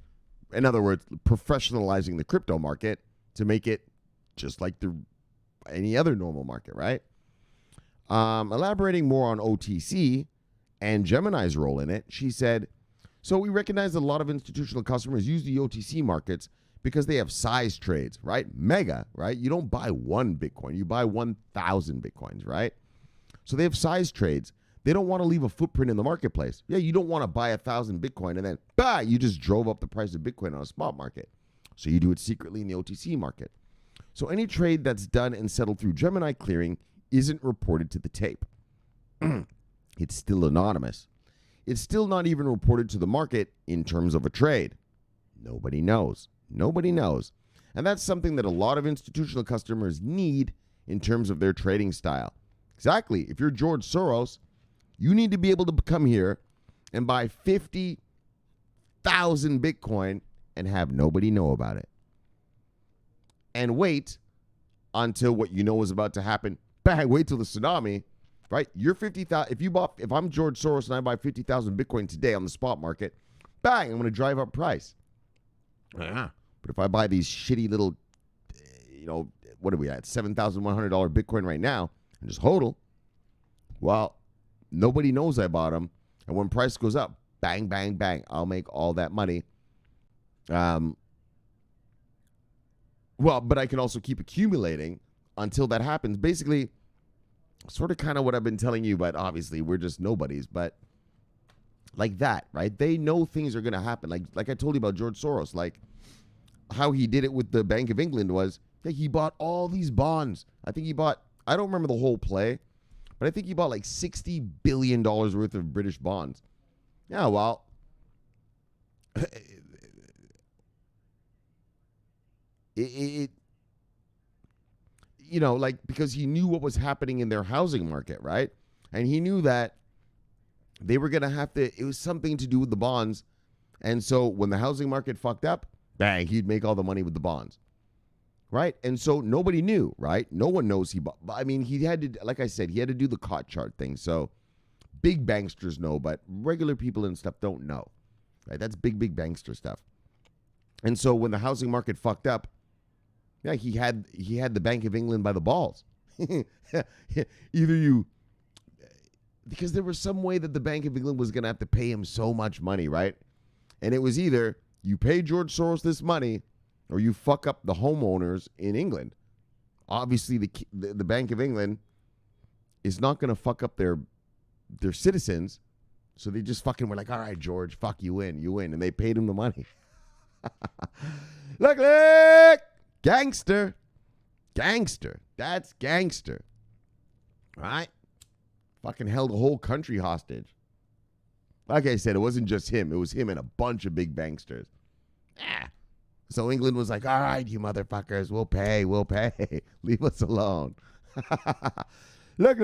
In other words, professionalizing the crypto market to make it just like any other normal market, right? Elaborating more on OTC and Gemini's role in it, she said, "So we recognize that a lot of institutional customers use the OTC markets because they have size trades, right? Mega, right? You don't buy one Bitcoin, you buy 1,000 Bitcoins, right? So they have size trades. They don't want to leave a footprint in the marketplace. Yeah, you don't want to buy 1,000 Bitcoin and then, you just drove up the price of Bitcoin on a spot market. So you do it secretly in the OTC market. So any trade that's done and settled through Gemini clearing isn't reported to the tape. It's still anonymous. It's still not even reported to the market in terms of a trade. Nobody knows. Nobody knows. And that's something that a lot of institutional customers need in terms of their trading style. Exactly. If you're George Soros, you need to be able to come here and buy 50,000 Bitcoin and have nobody know about it. And wait until what you know is about to happen. Bang, wait till the tsunami, right? You're 50,000. If I'm George Soros and I buy 50,000 Bitcoin today on the spot market, bang, I'm going to drive up price. But if I buy these shitty little, what are we at? $7,100 Bitcoin right now and just hodl, well, nobody knows I bought them. And when price goes up, bang, bang, bang, I'll make all that money. But I can also keep accumulating until that happens. Basically, sort of kind of what I've been telling you, but obviously we're just nobodies. But like that, right? They know things are going to happen. Like I told you about George Soros, like how he did it with the Bank of England was he bought all these bonds. I don't remember the whole play, but I think he bought like $60 billion worth of British bonds. Yeah, well, because he knew what was happening in their housing market, right? And he knew that they were going to have to, it was something to do with the bonds. And so when the housing market fucked up, bang, he'd make all the money with the bonds, right? And so nobody knew, right? No one knows he bought. I mean, he had to, like I said, he had to do the cot chart thing. So big banksters know, but regular people and stuff don't know, right? That's big bankster stuff. And so when the housing market fucked up, yeah, he had the Bank of England by the balls. Because there was some way that the Bank of England was going to have to pay him so much money, right? And it was either you pay George Soros this money or you fuck up the homeowners in England. Obviously, the Bank of England is not going to fuck up their citizens. So they just fucking were like, all right, George, fuck, you win. And they paid him the money. Look. Gangster. That's gangster. Right? Fucking held a whole country hostage. Like I said, it wasn't just him. It was him and a bunch of big banksters. So England was like, all right, you motherfuckers, we'll pay. Leave us alone. Look.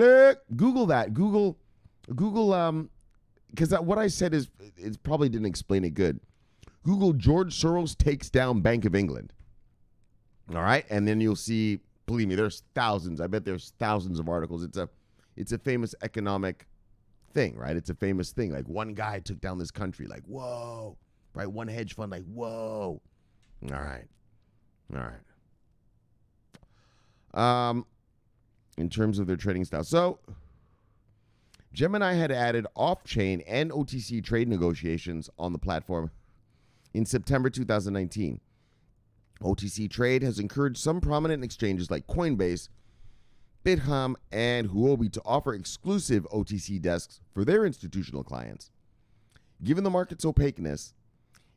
Google that. Google, because what I said it probably didn't explain it good. Google George Soros takes down Bank of England. All right, and then you'll see. Believe me, there's thousands. I bet there's thousands of articles. It's a famous economic thing, right? It's a famous thing. Like one guy took down this country. Like whoa, right? One hedge fund. Like whoa. All right. In terms of their trading style, so Gemini had added off-chain and OTC trade negotiations on the platform. in September 2019. OTC trade has encouraged some prominent exchanges like Coinbase, Bitham, and Huobi to offer exclusive OTC desks for their institutional clients. Given the market's opaqueness,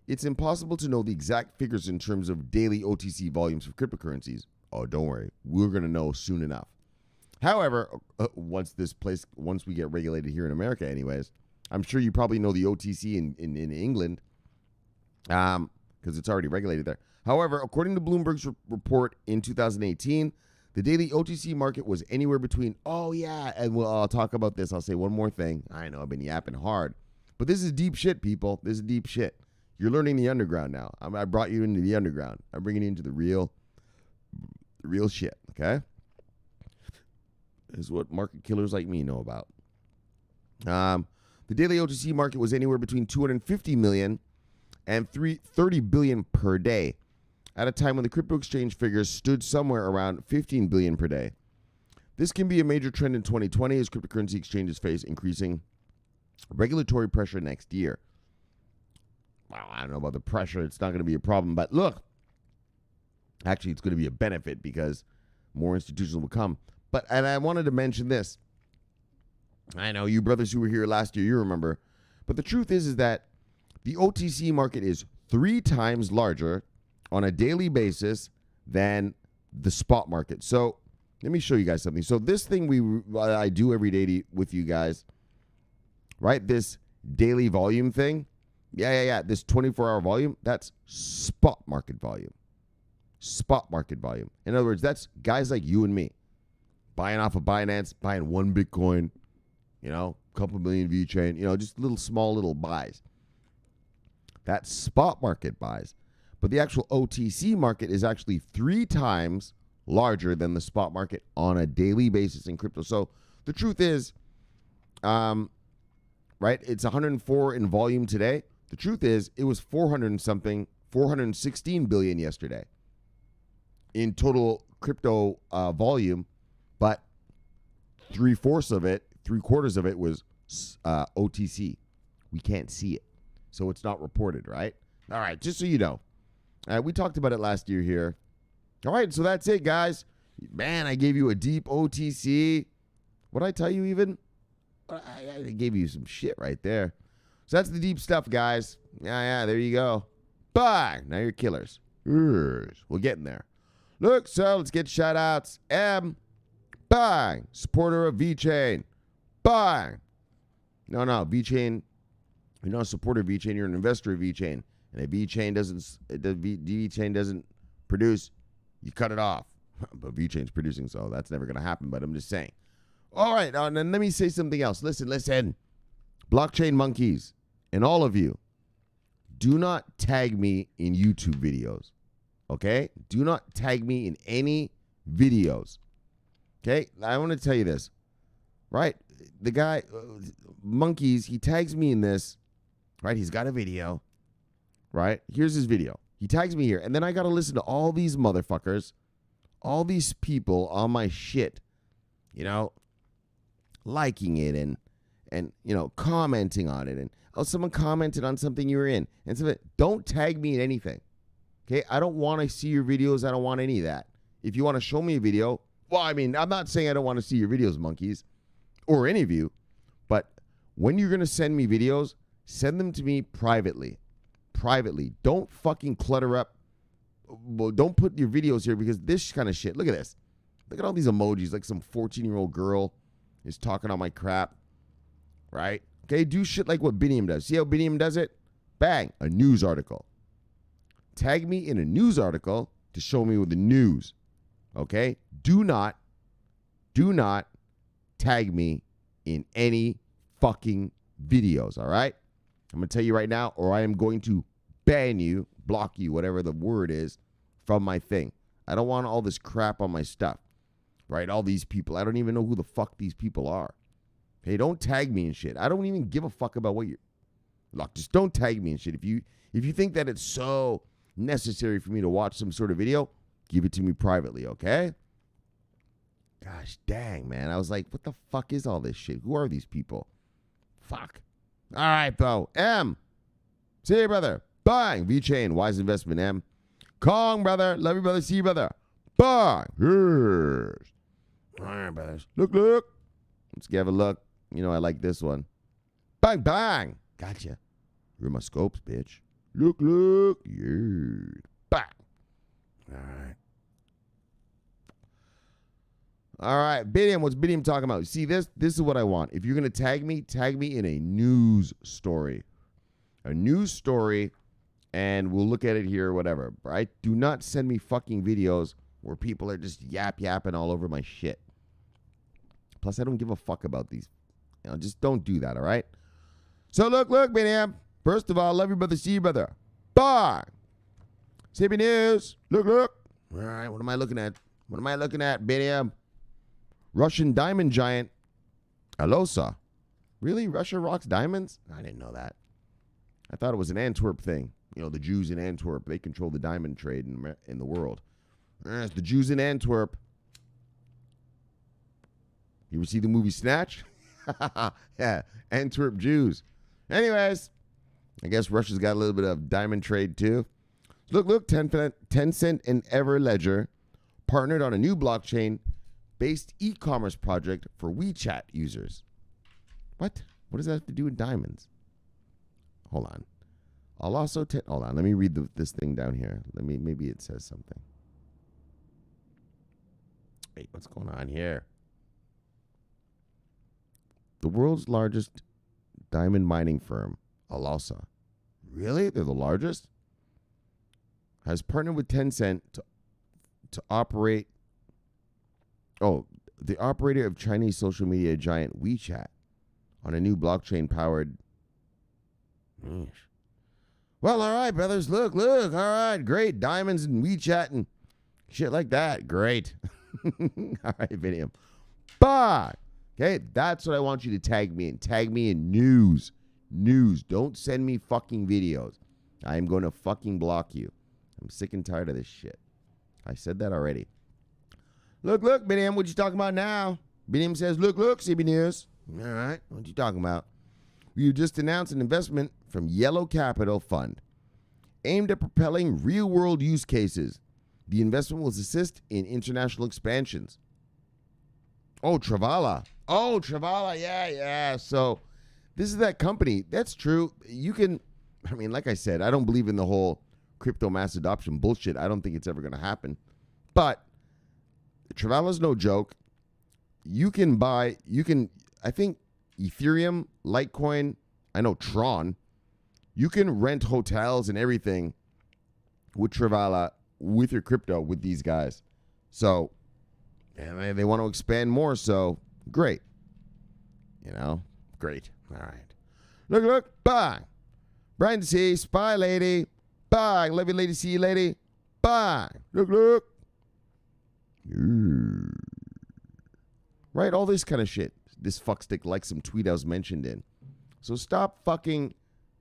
it's impossible to know the exact figures in terms of daily OTC volumes for cryptocurrencies. Oh, don't worry. We're going to know soon enough. However, once we get regulated here in America anyways, I'm sure you probably know the OTC in England because it's already regulated there. However, according to Bloomberg's report in 2018, the daily OTC market was anywhere between, I'll talk about this. I'll say one more thing. I know I've been yapping hard, but this is deep shit, people. This is deep shit. You're learning the underground now. I brought you into the underground. I'm bringing you into the real shit, okay? This is what market killers like me know about. The daily OTC market was anywhere between 250 million and 30 billion per day, at a time when the crypto exchange figures stood somewhere around 15 billion per day. This can be a major trend in 2020 as cryptocurrency exchanges face increasing regulatory pressure next year. Well, I don't know about the pressure. It's not going to be a problem. But look, actually, it's going to be a benefit because more institutions will come. And I wanted to mention this. I know you brothers who were here last year, you remember. But the truth is that the OTC market is 3 times larger on a daily basis than the spot market. So let me show you guys something. So this thing I do every day with you guys, right? This daily volume thing. Yeah. This 24-hour volume, that's spot market volume. Spot market volume. In other words, that's guys like you and me buying off of Binance, buying 1 Bitcoin, a couple million VeChain, just small little buys. That's spot market buys. But the actual OTC market is actually 3 times larger than the spot market on a daily basis in crypto. So the truth is, right, it's 104 in volume today. The truth is, it was 416 billion yesterday in total crypto volume, but 3/4 of it was OTC. We can't see it, so it's not reported, right? All right, just so you know. We talked about it last year here. All right, so that's it, guys. Man, I gave you a deep OTC. What did I tell you even? I gave you some shit right there. So that's the deep stuff, guys. Yeah, there you go. Bye. Now you're killers. We're getting there. Look, so let's get shout-outs. Bye. Supporter of VeChain. Bye. No, VeChain. You're not a supporter of VeChain. You're an investor of VeChain. And if VeChain doesn't produce, you cut it off. But VeChain's producing, so that's never going to happen. But I'm just saying. All right, and then let me say something else. Listen. Blockchain monkeys and all of you, do not tag me in YouTube videos. Okay? Do not tag me in any videos. Okay? I want to tell you this. Right? The guy, monkeys, he tags me in this. Right? He's got a video. Right? Here's his video. He tags me here. And then I got to listen to all these motherfuckers, all these people on my shit, liking it and commenting on it. And, someone commented on something you were in. And so don't tag me in anything. Okay? I don't want to see your videos. I don't want any of that. If you want to show me a video, well, I'm not saying I don't want to see your videos, monkeys, or any of you. But when you're going to send me videos, send them to me privately. Don't fucking clutter up. Well, don't put your videos here because this kind of shit. Look at this. Look at all these emojis like some 14-year-old girl is talking on my crap. Right? Okay, do shit like what Biniam does. See how Biniam does it? Bang, a news article. Tag me in a news article to show me with the news. Okay? Do not tag me in any fucking videos, all right? I'm going to tell you right now, or I am going to ban you, block you, whatever the word is, from my thing. I don't want all this crap on my stuff, right? All these people. I don't even know who the fuck these people are. Hey, don't tag me and shit. I don't even give a fuck about what you're... Look, just don't tag me and shit. If you think that it's so necessary for me to watch some sort of video, give it to me privately, okay? Gosh dang, man. I was like, what the fuck is all this shit? Who are these people? Fuck. All right, though. See you, brother. Bang. VeChain, wise investment, M. Kong, brother. Love you, brother. See you, brother. Bang. Yes. All right, brothers. Look. Let's have a look. You know, I like this one. Bang, bang. Gotcha. You're my scopes, bitch. Look. Yeah. Bang. All right. Bidium, what's Bidium talking about? See, this is what I want. If you're going to tag me in a news story. A news story, and we'll look at it here or whatever, right? Do not send me fucking videos where people are just yapping all over my shit. Plus, I don't give a fuck about these. You know, just don't do that, all right? So, look, Bidium. First of all, love you, brother. See you, brother. Bye. CB News. Look. All right, what am I looking at? Bidium? Russian diamond giant, Alosa. Really? Russia rocks diamonds? I didn't know that. I thought it was an Antwerp thing. You know, the Jews in Antwerp, they control the diamond trade in the world. It's the Jews in Antwerp. You ever see the movie Snatch? Yeah, Antwerp Jews. Anyways, I guess Russia's got a little bit of diamond trade too. Look, Tencent and Everledger partnered on a new blockchain-based e-commerce project for WeChat users. What? What does that have to do with diamonds? Hold on. Hold on. Let me read this thing down here. Maybe it says something. Wait, what's going on here? The world's largest diamond mining firm, Alosa. Really? They're the largest? Has partnered with Tencent to operate. Oh, the operator of Chinese social media giant WeChat on a new blockchain-powered. Well, all right, brothers. Look. All right, great. Diamonds and WeChat and shit like that. Great. All right, video. Bye. Okay, that's what I want you to tag me in. Tag me in news. Don't send me fucking videos. I am going to fucking block you. I'm sick and tired of this shit. I said that already. Look, Bidium, what you talking about now? Bidium says, look, CB News. All right, what you talking about? We just announced an investment from Yellow Capital Fund aimed at propelling real-world use cases. The investment will assist in international expansions. Oh, Travala, yeah. So this is that company. That's true. You can, like I said, I don't believe in the whole crypto mass adoption bullshit. I don't think it's ever going to happen. But Travala's no joke. I think Ethereum, Litecoin, I know Tron, you can rent hotels and everything with Travala, with your crypto, with these guys. So, and they want to expand more, so great. Great. All right. Look, bye. Brian C, Spy Lady, bye. Love you, lady, see you, lady, bye. Look. Right, all this kind of shit. This fuckstick likes some tweet I was mentioned in. So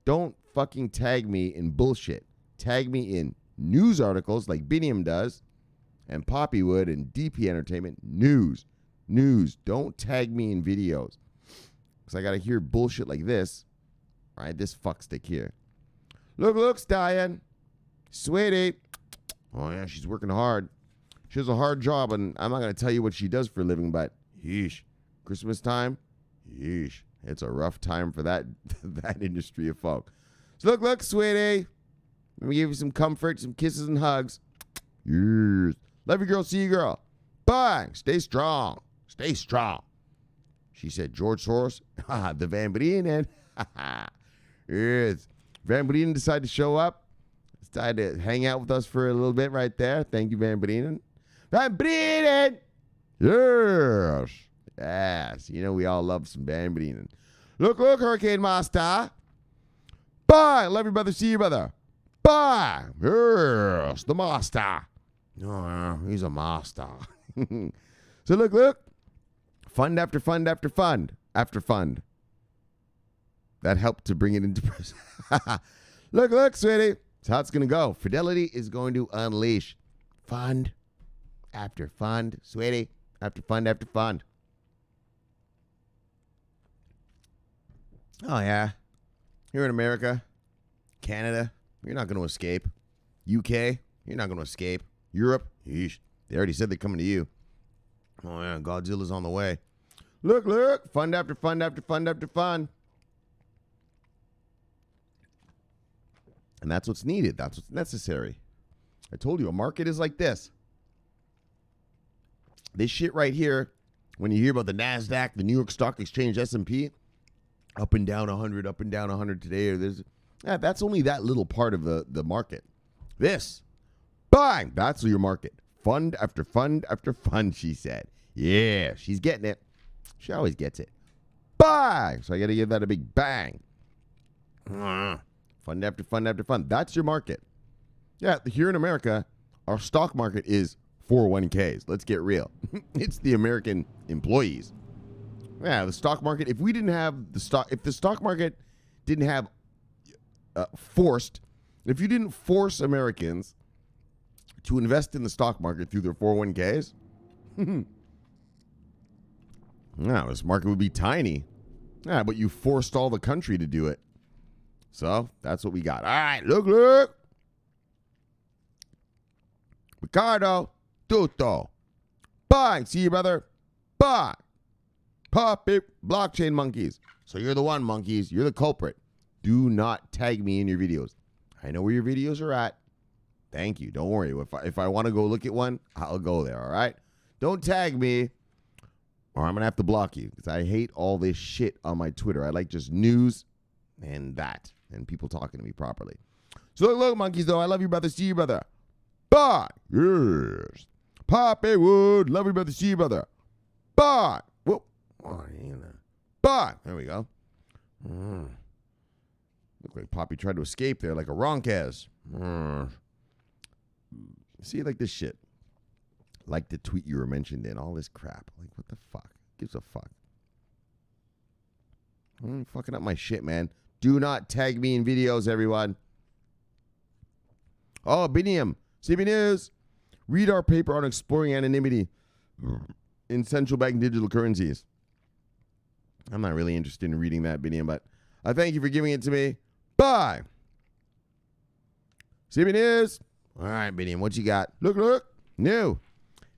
don't fucking tag me in bullshit. Tag me in news articles like Bidium does, and Poppywood and DP Entertainment. News. Don't tag me in videos. Because I got to hear bullshit like this. Right, this fuckstick here. Look, Stallion. Sweetie. Oh, yeah, she's working hard. She has a hard job, and I'm not going to tell you what she does for a living, but yeesh. Christmas time, yeesh. It's a rough time for that industry of folk. So look, sweetie. Let me give you some comfort, some kisses and hugs. Yes. Love you, girl. See you, girl. Bye. Stay strong. She said, George Soros, the Van Brienen. Yes. Van Brienen decided to show up. Decided to hang out with us for a little bit right there. Thank you, Van Brienen. Van Brienen! Yes. We all love some Van Brienen. Look, Hurricane Master. Bye. Love you, brother. See you, brother. Bye. Yes, the master. Oh, he's a master. So look. Fund after fund after fund after fund. That helped to bring it into press. Look, sweetie. That's how it's going to go. Fidelity is going to unleash fund after fund, sweetie, after fund after fund. Oh, yeah. Here in America, Canada, You're not going to escape. UK, you're not going to escape. Europe, yeesh. They already said they're coming to you. Oh, yeah, Godzilla's on the way. Look, fund after fund after fund after fund. And that's what's needed. That's what's necessary. I told you, a market is like this. This shit right here, when you hear about the NASDAQ, the New York Stock Exchange, S&P, up and down 100 today, or that's only that little part of the market. This, bang, that's your market. Fund after fund after fund, she said. Yeah, she's getting it. She always gets it. Bang! So I got to give that a big bang. Fund after fund after fund. That's your market. Yeah, here in America, our stock market is 401ks. Let's get real. It's the American employees. Yeah, the stock market, if we didn't have the stock, if the stock market didn't have if you didn't force Americans to invest in the stock market through their 401ks, no, this market would be tiny. Yeah, but you forced all the country to do it. So that's what we got. All right, look. Ricardo, tutto. Bye. See you, brother. Bye. Pop it. Blockchain monkeys. So you're the one, monkeys. You're the culprit. Do not tag me in your videos. I know where your videos are at. Thank you. Don't worry. If I want to go look at one, I'll go there, all right? Don't tag me, or I'm going to have to block you, because I hate all this shit on my Twitter. I like just news and that, and people talking to me properly. So look, monkeys, though. I love you, brother. See you, brother. Bye. Yes. Poppy Wood. Love you, brother. See you, brother. Bye. Whoa. Bye. There we go. Look like Poppy tried to escape there like a Ronkaz. See, like this shit. Like the tweet you were mentioned in. All this crap. Like, what the fuck? Gives a fuck. I'm fucking up my shit, man. Do not tag me in videos, everyone. Oh, Biniam. CB News. Read our paper on exploring anonymity in central bank digital currencies. I'm not really interested in reading that, Biniam, but I thank you for giving it to me. Bye. CB News. All right, Biniam, what you got? Look. New.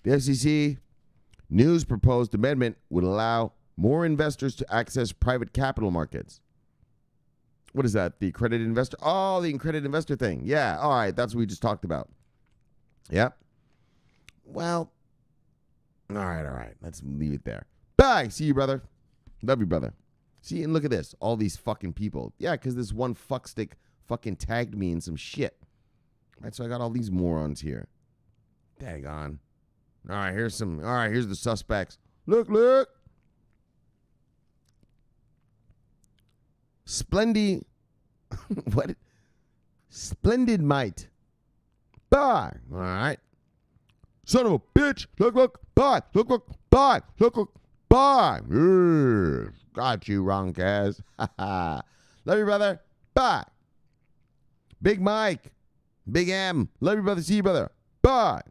The SEC news proposed amendment would allow more investors to access private capital markets. What is that? The accredited investor? Oh, the accredited investor thing. Yeah, all right. That's what we just talked about. Yep. Well, all right. Let's leave it there. Bye. See you, brother. Love you, brother. See, and look at this. All these fucking people. Yeah, because this one fuckstick fucking tagged me in some shit. Right, so I got all these morons here. Daggone. All right, here's the suspects. Look. Splendid. What? Splendid might. Bye. All right. Son of a bitch. Look. Bye. Look. Bye. Look. Bye. Got you, Ronkaz. Love you, brother. Bye. Big Mike. Big M. Love you, brother. See you, brother. Bye.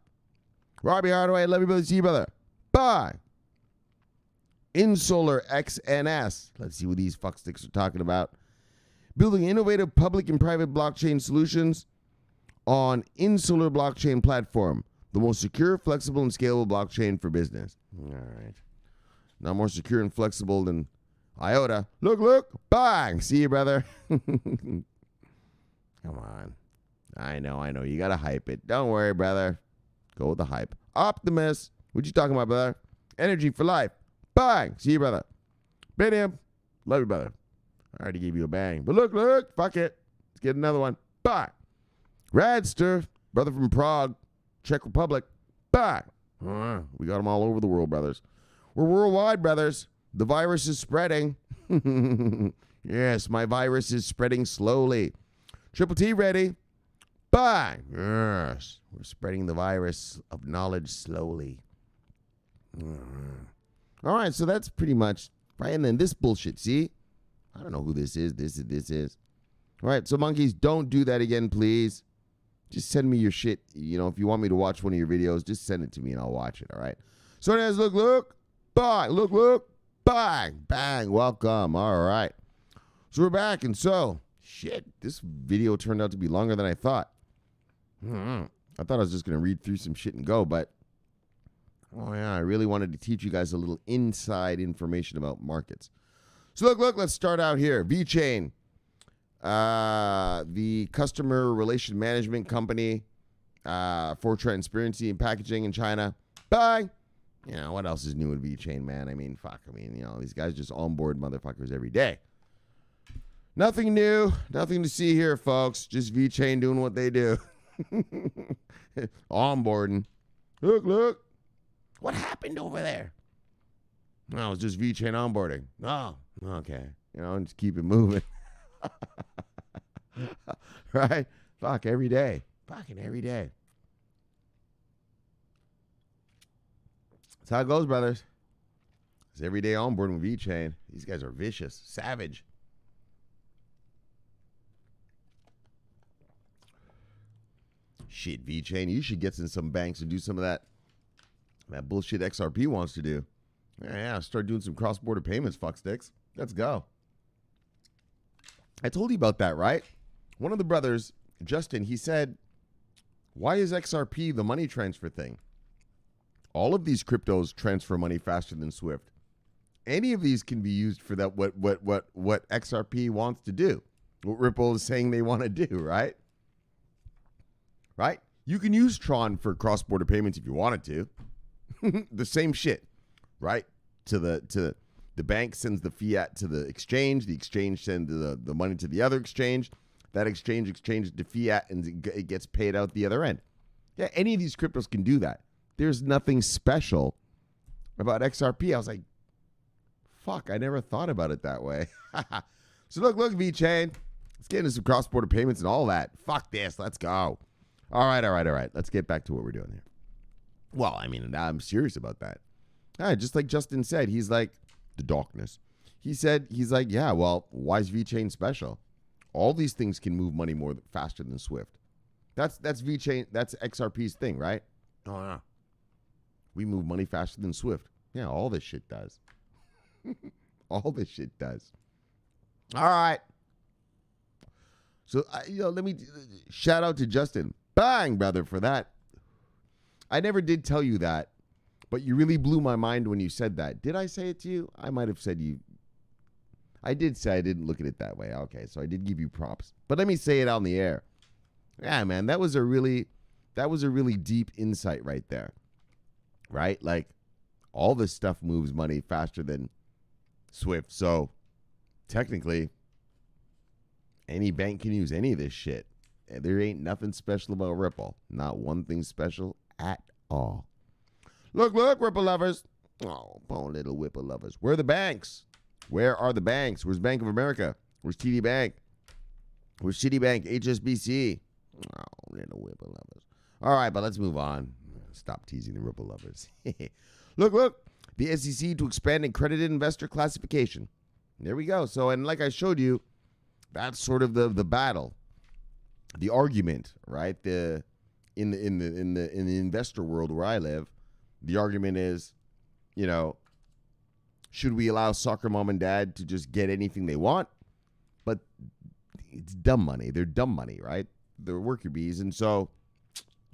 Robbie Hardaway. Love you, brother. See you, brother. Bye. Insular XNS. Let's see what these fucksticks are talking about. Building innovative public and private blockchain solutions on Insular blockchain platform. The most secure, flexible, and scalable blockchain for business. All right. Not more secure and flexible than IOTA. Look. Bang. See you, brother. Come on. I know. You got to hype it. Don't worry, brother. Go with the hype. Optimus. What you talking about, brother? Energy for life. Bang. See you, brother. Bam. Love you, brother. I already gave you a bang. But look. Fuck it. Let's get another one. Bang. Radster. Brother from Prague. Czech Republic. Bang. We got them all over the world, brothers. We're worldwide, brothers. The virus is spreading. Yes, my virus is spreading slowly. Triple T ready. Bang. Yes. We're spreading the virus of knowledge slowly. All right, so that's pretty much right. And then this bullshit, see? I don't know who this is. This is. All right, so monkeys, don't do that again, please. Just send me your shit. You know, if you want me to watch one of your videos, just send it to me and I'll watch it, all right? So it has look. Bang. Look. Bang. Welcome. All right. So we're back, and so Shit, this video turned out to be longer than I thought. I thought I was just going to read through some shit and go, but oh yeah, I really wanted to teach you guys a little inside information about markets. So look, let's start out here. VeChain, the customer relation management company for transparency and packaging in China. Bye. You know, what else is new in VeChain, man? I mean, these guys just onboard motherfuckers every day. Nothing new, nothing to see here, folks. Just VeChain doing what they do. Onboarding. Look. What happened over there? No, it's just VeChain onboarding. Oh, okay. You know, just keep it moving. Right? Fuck, every day. Fucking every day. That's how it goes, brothers. It's every day onboarding with VeChain. These guys are vicious, savage. Shit, VeChain, you should get in some banks and do some of that bullshit XRP wants to do. Yeah, start doing some cross-border payments, fucksticks. Let's go. I told you about that, right? One of the brothers, Justin, he said, why is XRP the money transfer thing? All of these cryptos transfer money faster than Swift. Any of these can be used for that what XRP wants to do. What Ripple is saying they want to do, right? Right? You can use Tron for cross-border payments if you wanted to. The same shit, right? To the bank sends the fiat to the exchange sends the money to the other exchange. That exchange exchanges to fiat and it gets paid out the other end. Yeah, any of these cryptos can do that. There's nothing special about XRP. I was like, fuck, I never thought about it that way. So look, VeChain. Let's get into some cross-border payments and all that. Fuck this. Let's go. All right. Let's get back to what we're doing here. Well, I mean, I'm serious about that. Just like Justin said, he's like, the darkness. He's like, yeah, well, why is VeChain special? All these things can move money faster than Swift. That's VeChain, that's XRP's thing, right? Oh, yeah. We move money faster than Swift. Yeah, all this shit does. All this shit does. All right. So, let me shout out to Justin. Bang, brother, for that. I never did tell you that, but you really blew my mind when you said that. Did I say it to you? I might have said you. I did say I didn't look at it that way. Okay, so I did give you props. But let me say it on the air. Yeah, man, that was a really deep insight right there. Right? Like, all this stuff moves money faster than Swift. So, technically, any bank can use any of this shit. There ain't nothing special about Ripple. Not one thing special at all. Look, Ripple lovers. Oh, poor little Ripple lovers. Where are the banks? Where are the banks? Where's Bank of America? Where's TD Bank? Where's Citibank? HSBC? Oh, little Ripple lovers. All right, but let's move on. Stop teasing the Ripple lovers. Look. The SEC to expand accredited investor classification. There we go. So, and like I showed you, that's sort of the battle, the argument, right? In the investor world where I live, the argument is, should we allow soccer mom and dad to just get anything they want? But it's dumb money. They're dumb money, right? They're worker bees, and so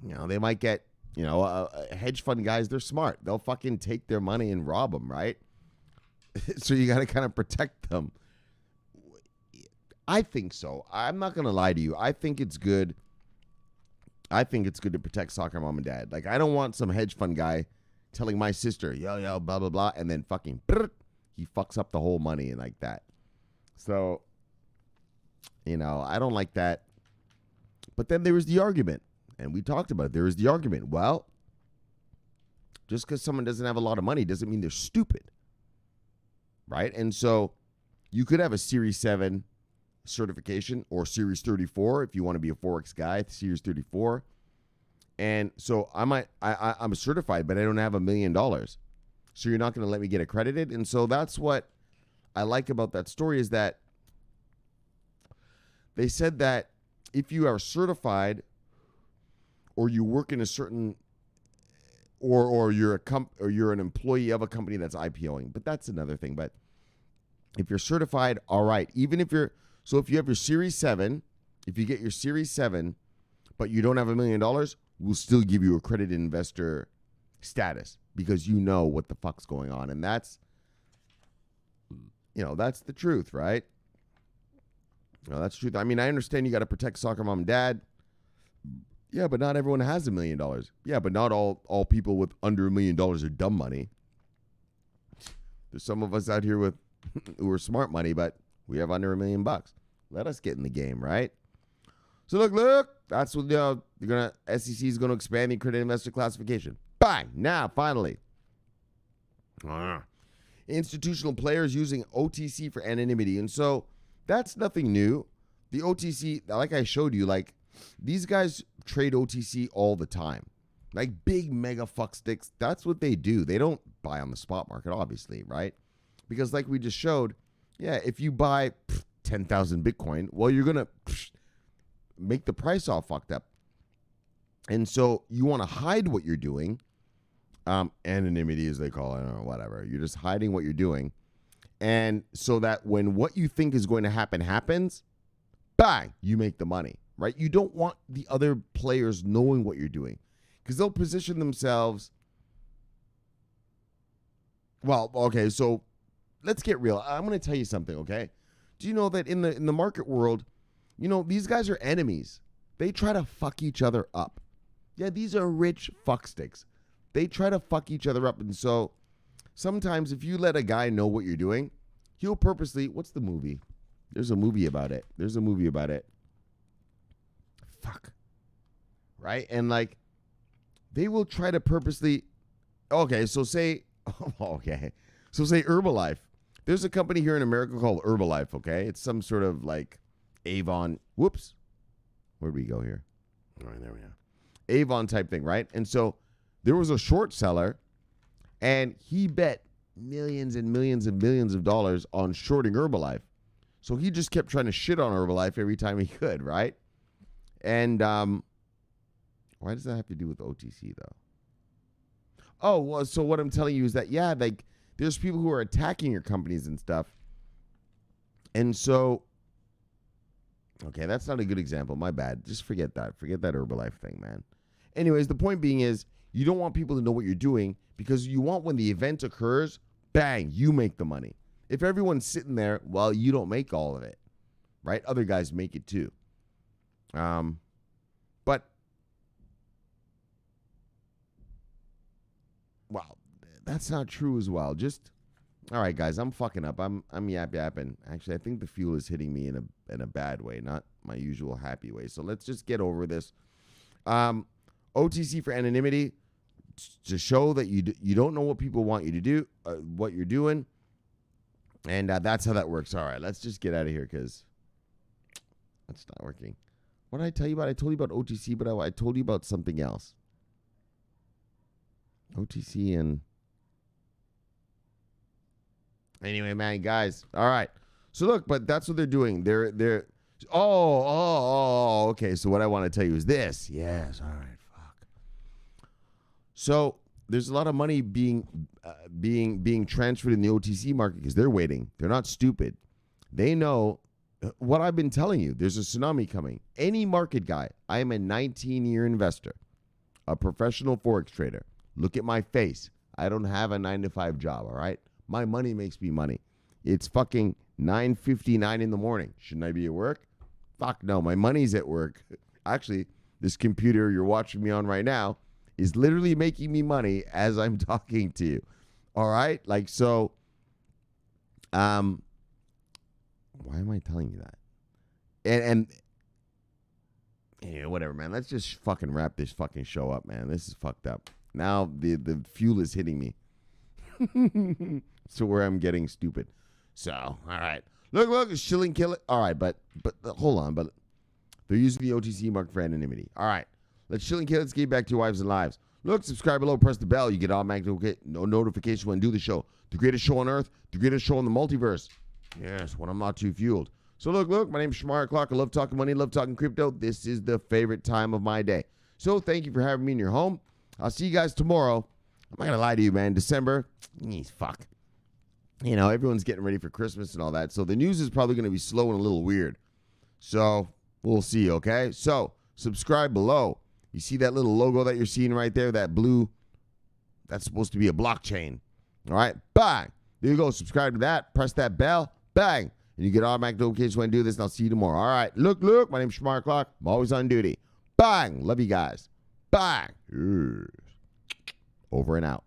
they might get hedge fund guys. They're smart. They'll fucking take their money and rob them, right? So you got to kind of protect them. I think so. I'm not gonna lie to you. I think it's good. I think it's good to protect soccer mom and dad. Like, I don't want some hedge fund guy telling my sister, yo, blah, blah, blah, and then fucking, he fucks up the whole money and like that. So, I don't like that. But then there was the argument, and we talked about it. There was the argument. Well, just because someone doesn't have a lot of money doesn't mean they're stupid, right? And so you could have a Series 7 certification or Series 34 if you want to be a Forex guy, Series 34. And so I'm certified, but I don't have $1 million. So you're not going to let me get accredited. And so that's what I like about that story, is that they said that if you are certified or you work in a certain or you're an employee of a company that's IPOing, but that's another thing. But if you're certified, all right, even if you're So if you have your Series 7, if you get your Series 7, but you don't have $1 million, we'll still give you accredited investor status because you know what the fuck's going on. And that's, that's the truth, right? That's the truth. I mean, I understand you got to protect soccer mom and dad. Yeah, but not everyone has $1 million. Yeah, but not all people with under $1 million are dumb money. There's some of us out here with who are smart money, but we have under $1 million. Let us get in the game, right? So look, that's what SEC is gonna expand the accredited investor classification. Bang! Now, finally, institutional players using OTC for anonymity, and so that's nothing new. The OTC, like I showed you, like these guys trade OTC all the time, like big mega fuck sticks. That's what they do. They don't buy on the spot market, obviously, right? Because like we just showed, yeah, if you buy 10,000 Bitcoin, well, you're gonna make the price all fucked up. And so you want to hide what you're doing. Anonymity, as they call it, or whatever. You're just hiding what you're doing. And so that when what you think is going to happen happens, bang, you make the money, right? You don't want the other players knowing what you're doing because they'll position themselves. Well, okay, so let's get real. I'm going to tell you something, okay? Do you know that in the market world, these guys are enemies. They try to fuck each other up. Yeah, these are rich fucksticks. They try to fuck each other up. And so sometimes if you let a guy know what you're doing, he'll purposely, what's the movie? There's a movie about it. Fuck. Right? And like, they will try to purposely, so say Herbalife. There's a company here in America called Herbalife, okay? It's some sort of like Avon. Whoops. Where'd we go here? All right, there we are. Avon type thing, right? And so there was a short seller, and he bet millions and millions and millions of dollars on shorting Herbalife. So he just kept trying to shit on Herbalife every time he could, right? And why does that have to do with OTC, though? Oh, well, so what I'm telling you is that, yeah, like, there's people who are attacking your companies and stuff. And so, okay, that's not a good example. My bad. Just forget that. Forget that Herbalife thing, man. Anyways, the point being is you don't want people to know what you're doing because you want when the event occurs, bang, you make the money. If everyone's sitting there, well, you don't make all of it, right? Other guys make it too. But, well, that's not true as well. Just, all right, guys, I'm fucking up. I'm yapping. Actually, I think the fuel is hitting me in a bad way, not my usual happy way. So let's just get over this. OTC for anonymity, to show that you don't know what people want you to do, what you're doing, and that's how that works. All right, let's just get out of here because that's not working. What did I tell you about? I told you about OTC, but I told you about something else. OTC and... Anyway, man, guys. All right. So look, but that's what they're doing. They're okay. So what I want to tell you is this. Yes. All right. Fuck. So there's a lot of money being transferred in the OTC market because they're waiting. They're not stupid. They know what I've been telling you. There's a tsunami coming. Any market guy. I am a 19-year investor, a professional Forex trader. Look at my face. I don't have a 9-to-5 job. All right. My money makes me money. It's fucking 9:59 in the morning. Shouldn't I be at work? Fuck no, my money's at work. Actually, this computer you're watching me on right now is literally making me money as I'm talking to you. All right? Like, so, why am I telling you that? And yeah, whatever, man. Let's just fucking wrap this fucking show up, man. This is fucked up. Now the fuel is hitting me. So where I'm getting stupid. So, all right. Look, it's shilling kill it. All right, but hold on. But they're using the OTC market for anonymity. All right. Let's shilling kill it. Let's get back to your wives and lives. Look, subscribe below. Press the bell. You get automatic notification when I do the show. The greatest show on earth. The greatest show in the multiverse. Yes, when I'm not too fueled. So look. My name's Shomari Clarke. I love talking money. Love talking crypto. This is the favorite time of my day. So thank you for having me in your home. I'll see you guys tomorrow. I'm not going to lie to you, man. December, fuck. you know, everyone's getting ready for Christmas and all that. So the news is probably going to be slow and a little weird. So we'll see, okay? So subscribe below. You see that little logo that you're seeing right there, that blue? That's supposed to be a blockchain. All right? Bang. There you go. Subscribe to that. Press that bell. Bang. And you get automatic notifications when I do this, and I'll see you tomorrow. All right. Look. My name's Shomari Clarke. I'm always on duty. Bang. Love you guys. Bang. Over and out.